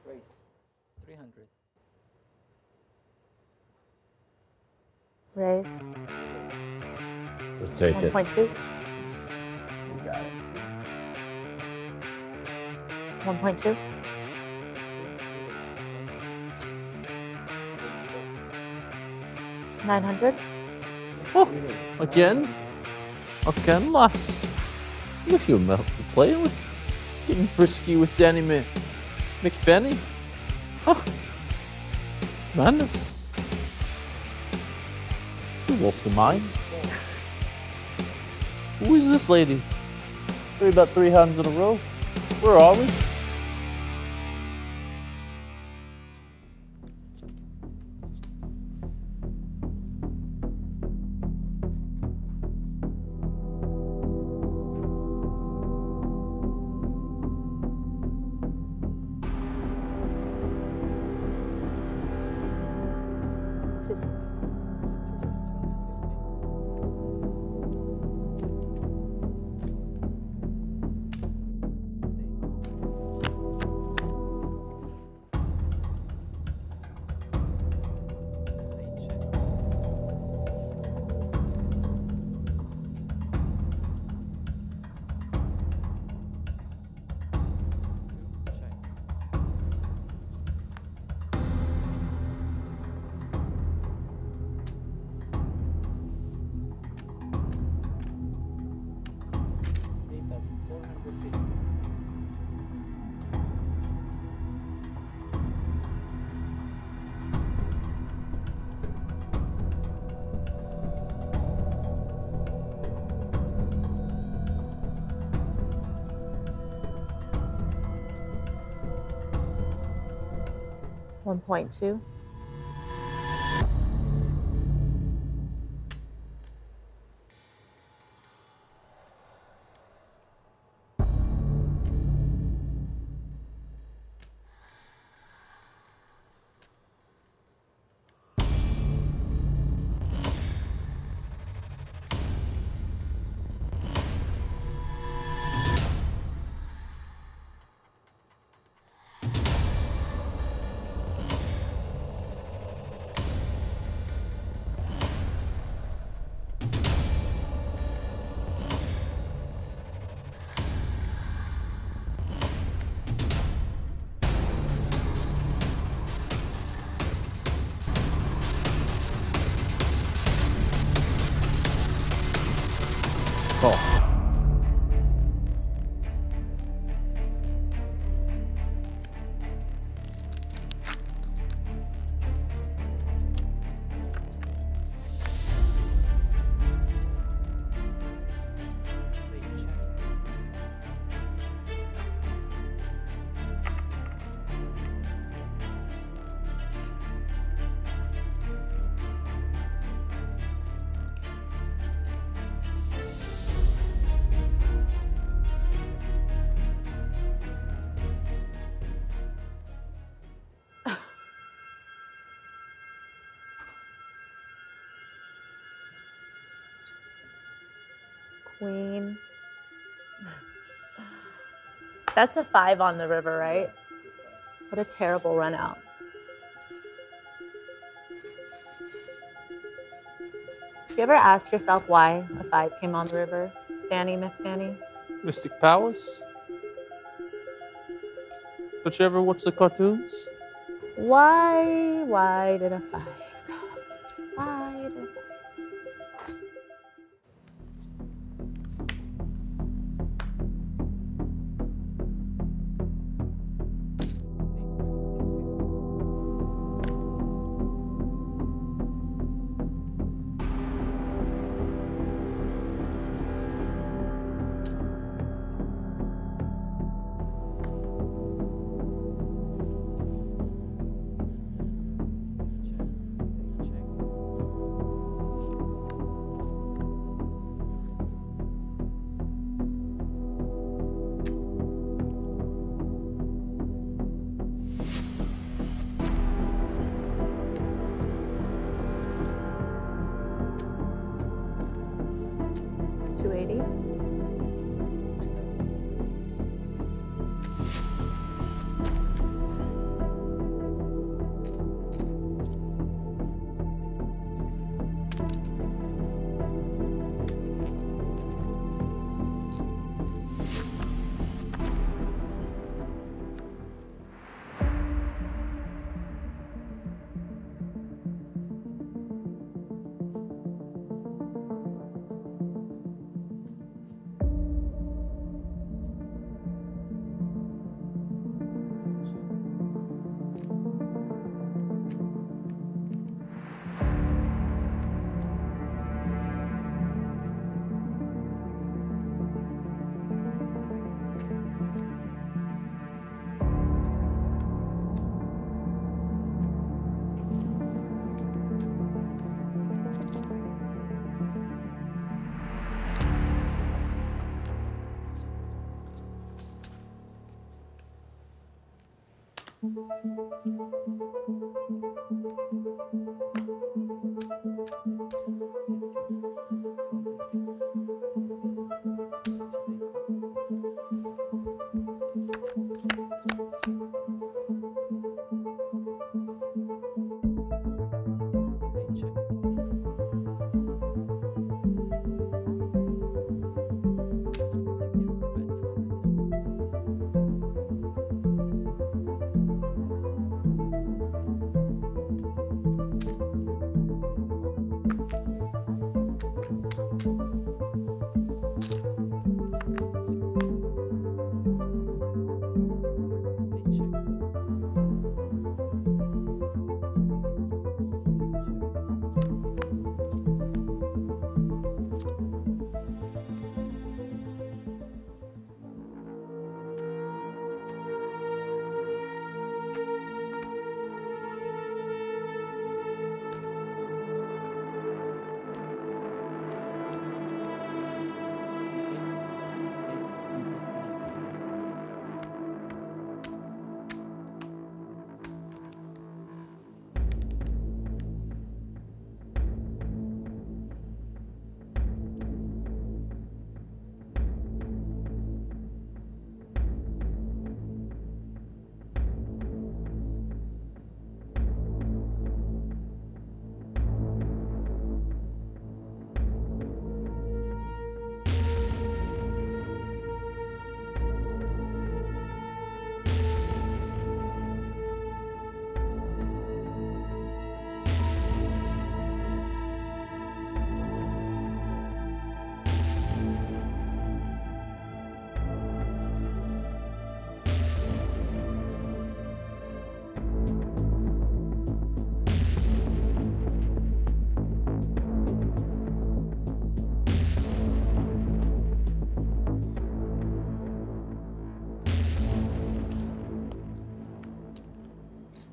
Race 300. Raise. Just take it. 1.2. You got it. 1.2. $900. Oh, again? Again, lass. Look, you're playing with Getting frisky with Danny McFenny. Huh. Madness. You lost the mind. Who is this lady? About 3 hands in a row. Where are we? $1.2. Call. Queen. That's a 5 on the river, right? What a terrible run out. Do you ever ask yourself why a 5 came on the river, Danny McFanny? Mystic powers? Don't you ever watch the cartoons? Why did a 5 come? Why did a 5?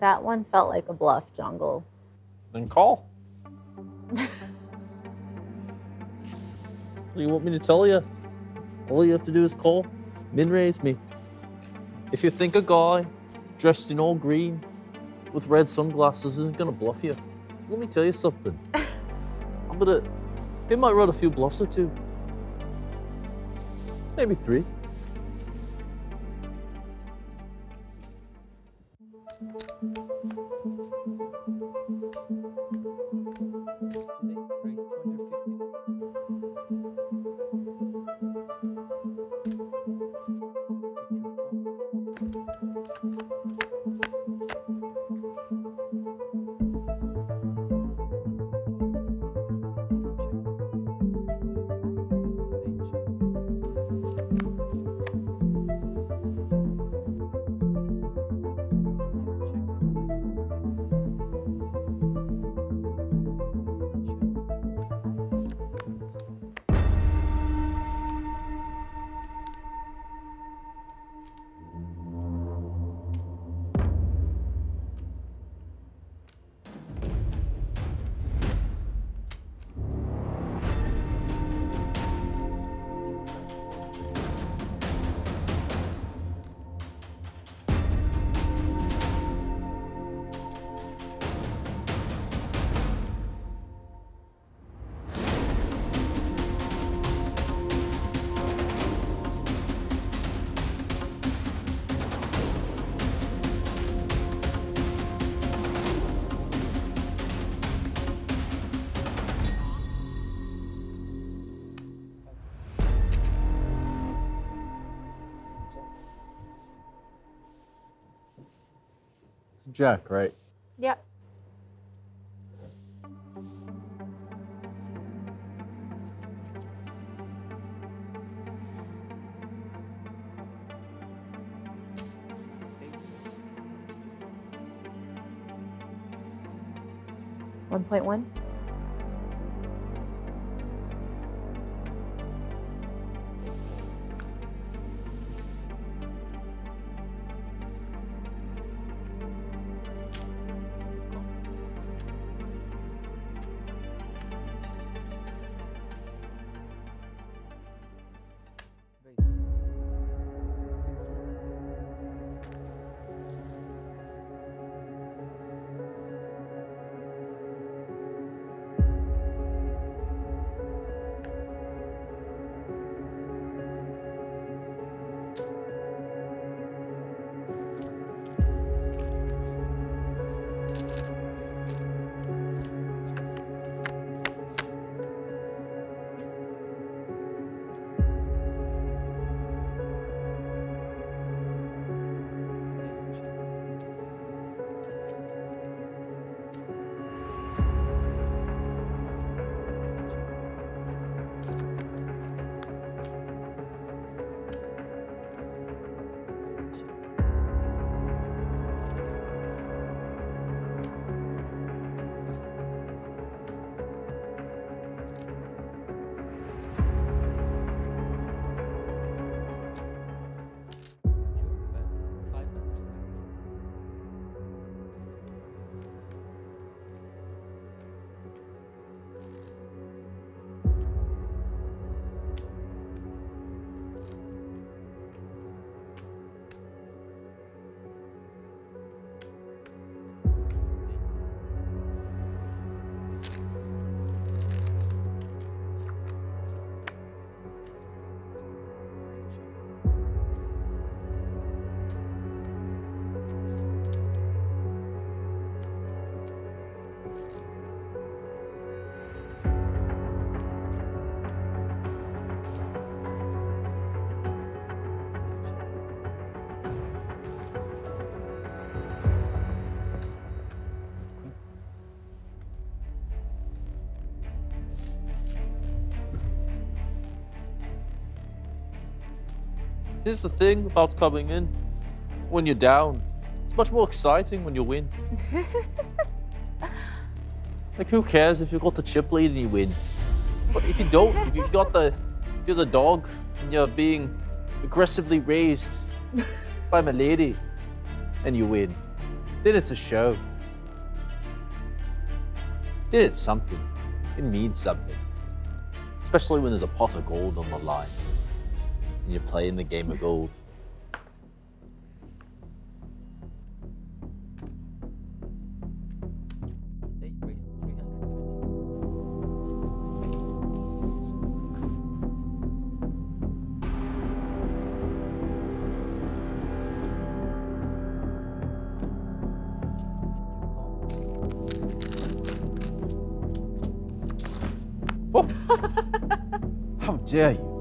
That one felt like a bluff, Jungle. Then call. What do you want me to tell you? All you have to do is call. Min-raise me. If you think a guy dressed in all green with red sunglasses isn't gonna bluff you, let me tell you something. He might run a few bluffs or two. Maybe 3. Jack, right? Yep. $1.1. Here's the thing about coming in. When you're down, it's much more exciting when you win. Like, who cares if you've got the chip lead and you win? But if you don't, if you're the dog and you're being aggressively raised by my lady and you win, Then it's a show. Then it's something. It means something. Especially when there's a pot of gold on the line. And you're playing the game of gold. Oh. How dare you?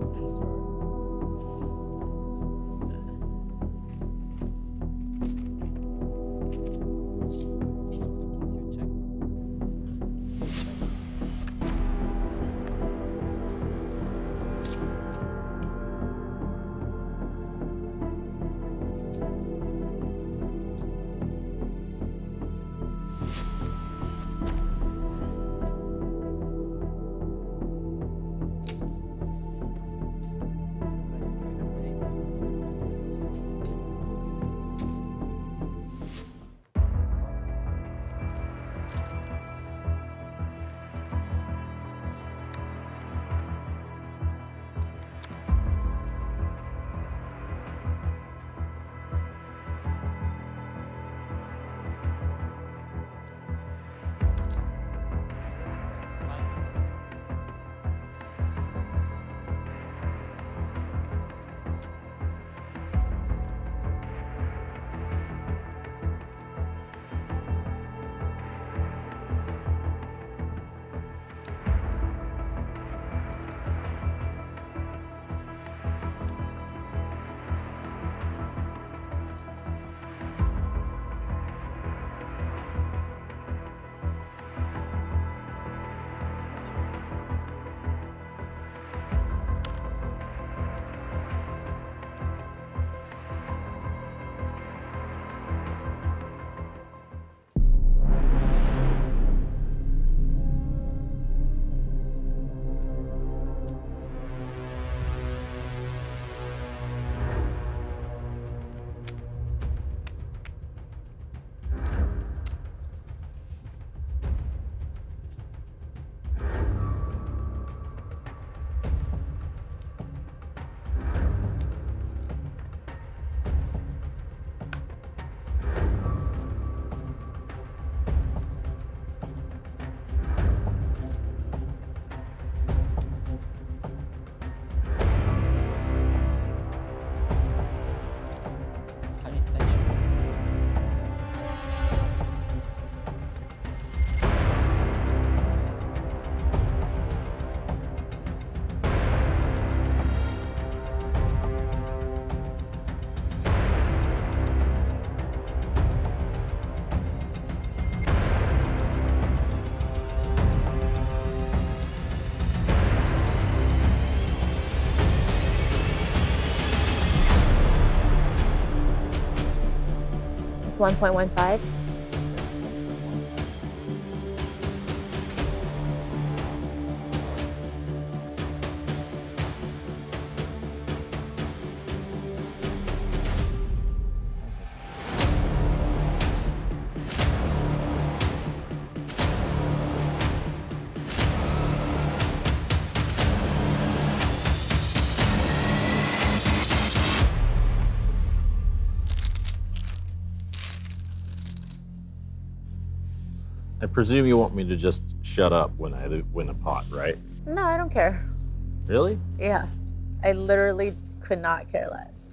It's 1.15. I presume you want me to just shut up when I win a pot, right? No, I don't care. Really? Yeah, I literally could not care less.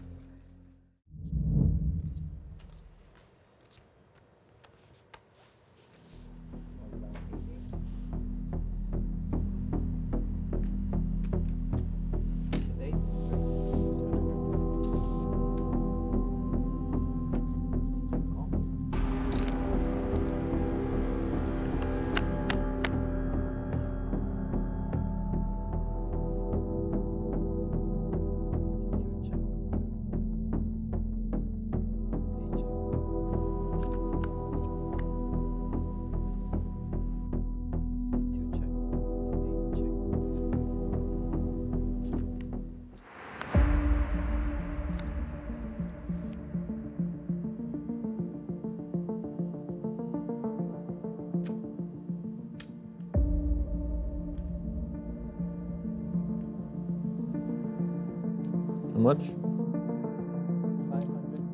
How much? 560.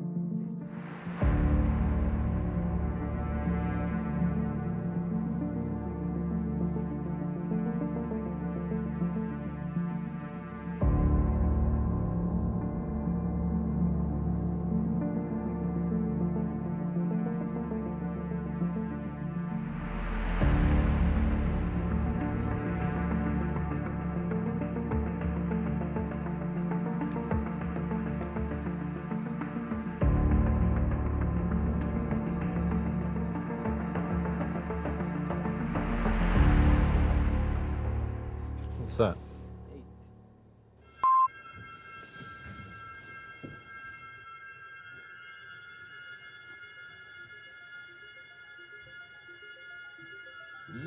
What's that?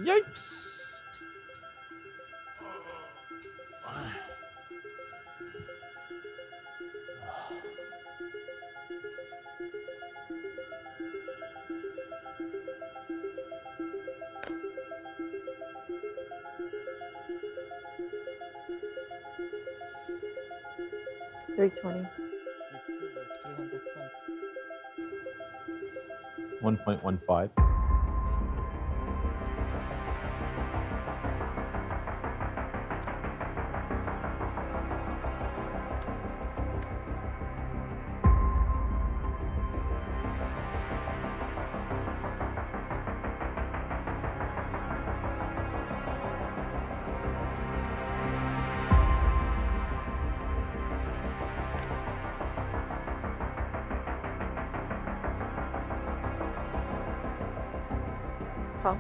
Yipes! $320. 1.15. Call.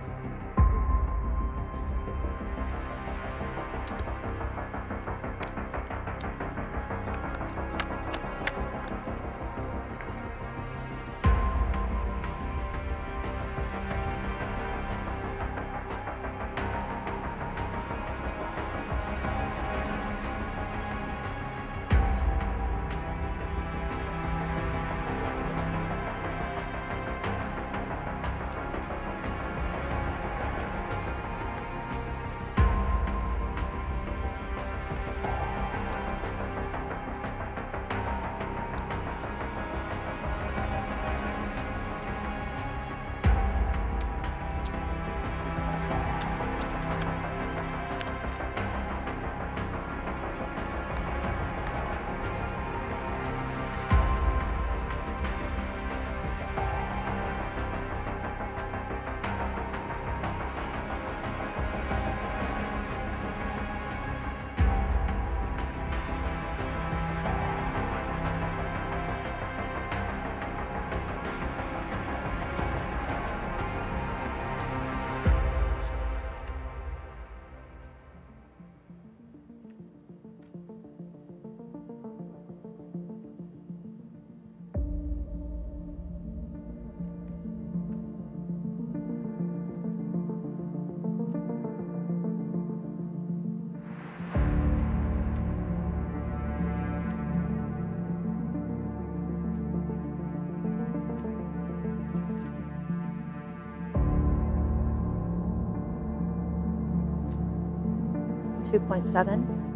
$2.7.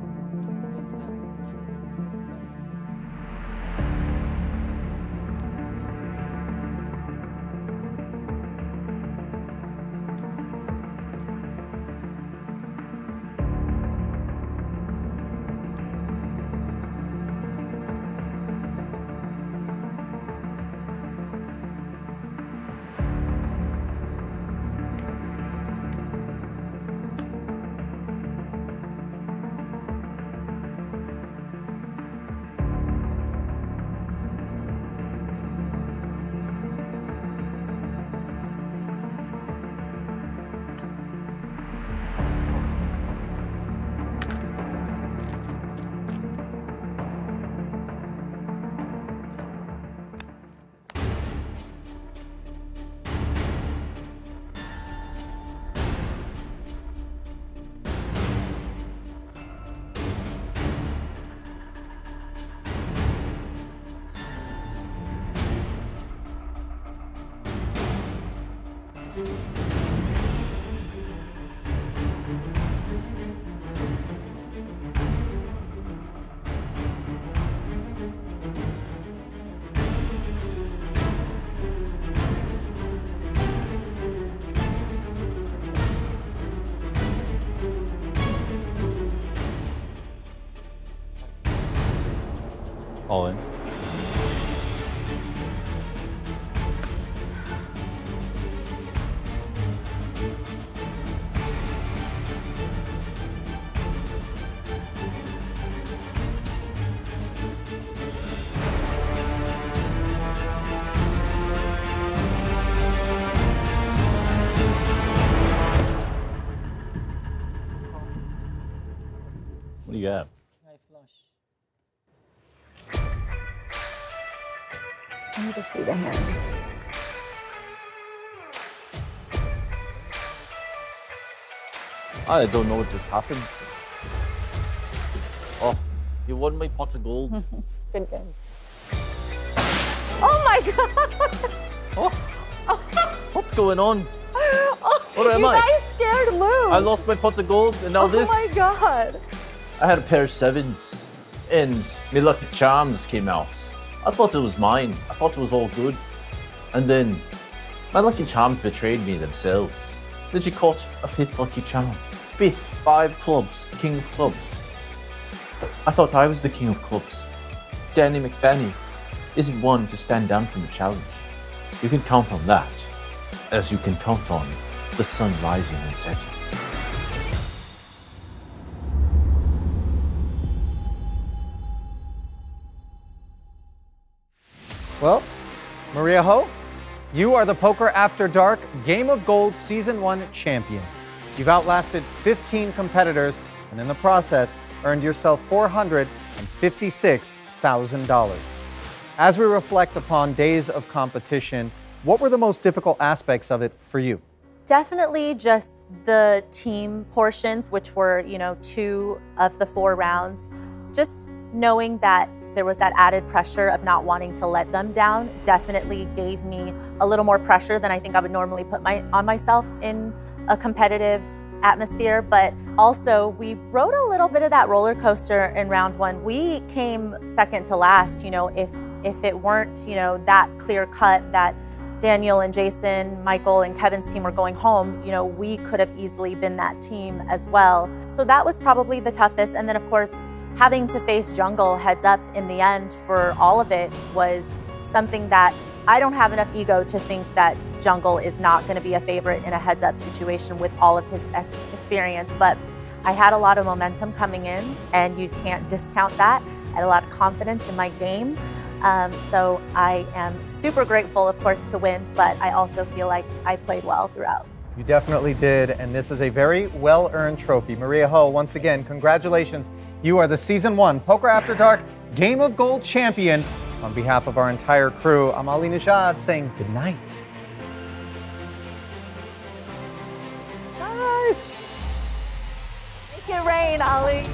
All in. What do you have? I need to see the hand. I don't know what just happened. Oh, you won my pot of gold. Good game. Oh my god! Oh, what's going on? Oh, What am you I? guys scared Lou. I lost my pot of gold, and now this. Oh my god. I had a pair of sevens, and my lucky charms came out. I thought it was mine. I thought it was all good. And then my lucky charms betrayed me themselves. Then she caught a fifth lucky charm. Fifth, 5 clubs, king of clubs. I thought I was the king of clubs. Danny McFanny isn't one to stand down from a challenge. You can count on that, as you can count on the sun rising and setting. Well, Maria Ho, you are the Poker After Dark Game of Gold Season 1 champion. You've outlasted 15 competitors and in the process earned yourself $456,000. As we reflect upon days of competition, what were the most difficult aspects of it for you? Definitely just the team portions, which were, 2 of the 4 rounds. Just knowing that there was that added pressure of not wanting to let them down definitely gave me a little more pressure than I think I would normally put on myself in a competitive atmosphere. But also we rode a little bit of that roller coaster in round 1. We came second to last. If it weren't, that clear cut that Daniel and Jason, Michael and Kevin's team were going home, we could have easily been that team as well. So that was probably the toughest. And then of course, having to face Jungle heads up in the end for all of it was something that I don't have enough ego to think that Jungle is not going to be a favorite in a heads up situation with all of his experience. But I had a lot of momentum coming in and you can't discount that. I had a lot of confidence in my game. So I am super grateful, of course, to win, but I also feel like I played well throughout. You definitely did, and this is a very well-earned trophy. Maria Ho, once again, congratulations. You are the Season 1 Poker After Dark Game of Gold champion. On behalf of our entire crew, I'm Ali Najad saying good night. Nice. Make it rain, Ali.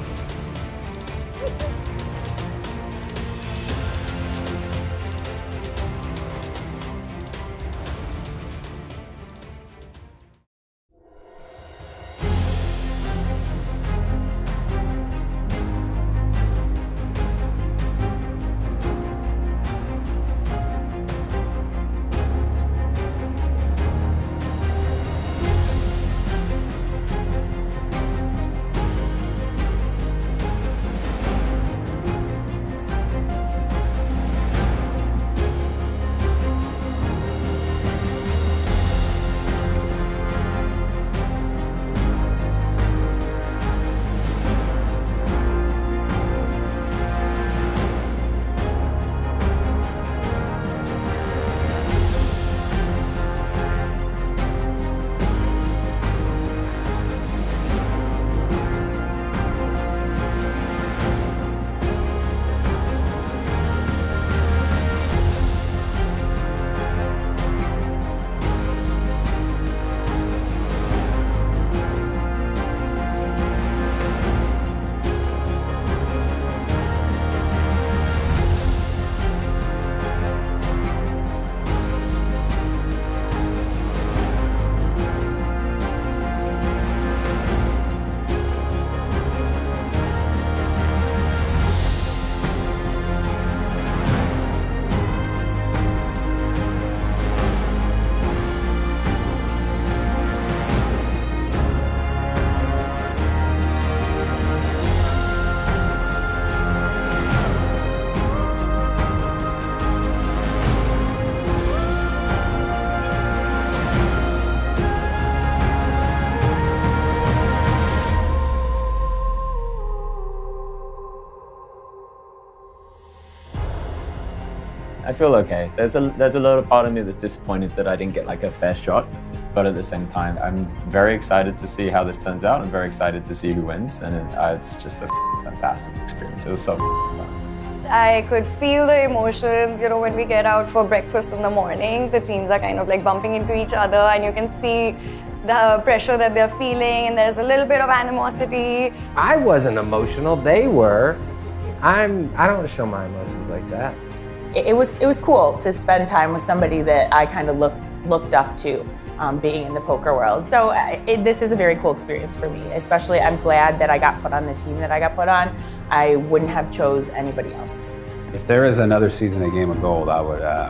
feel okay. There's a little part of me that's disappointed that I didn't get like a fair shot, but at the same time, I'm very excited to see how this turns out. I'm very excited to see who wins, and it's just a fantastic experience. It was so fun. I could feel the emotions, you know, when we get out for breakfast in the morning. The teams are kind of like bumping into each other, and you can see the pressure that they're feeling, and there's a little bit of animosity. I wasn't emotional, they were. I don't show my emotions like that. It was cool to spend time with somebody that I kind of looked up to, being in the poker world. So this is a very cool experience for me. Especially, I'm glad that I got put on the team that I got put on. I wouldn't have chose anybody else. If there is another season of Game of Gold, I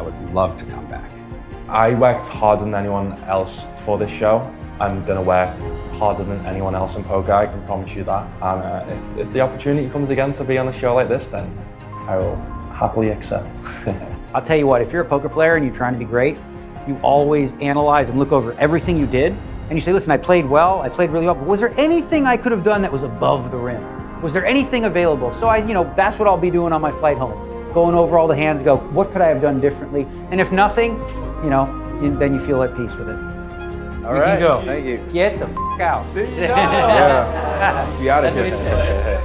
would love to come back. I worked harder than anyone else for this show. I'm gonna work harder than anyone else in poker, I can promise you that. And if the opportunity comes again to be on a show like this, then I will happily accept. I'll tell you what, if you're a poker player and you're trying to be great, you always analyze and look over everything you did, and you say, listen, I played well, I played really well, but was there anything I could have done that was above the rim? Was there anything available? So that's what I'll be doing on my flight home. Going over all the hands, go, what could I have done differently? And if nothing, then you feel at peace with it. All you right, can go. thank you. Get the f*** out. See ya. Yeah. Be out of here.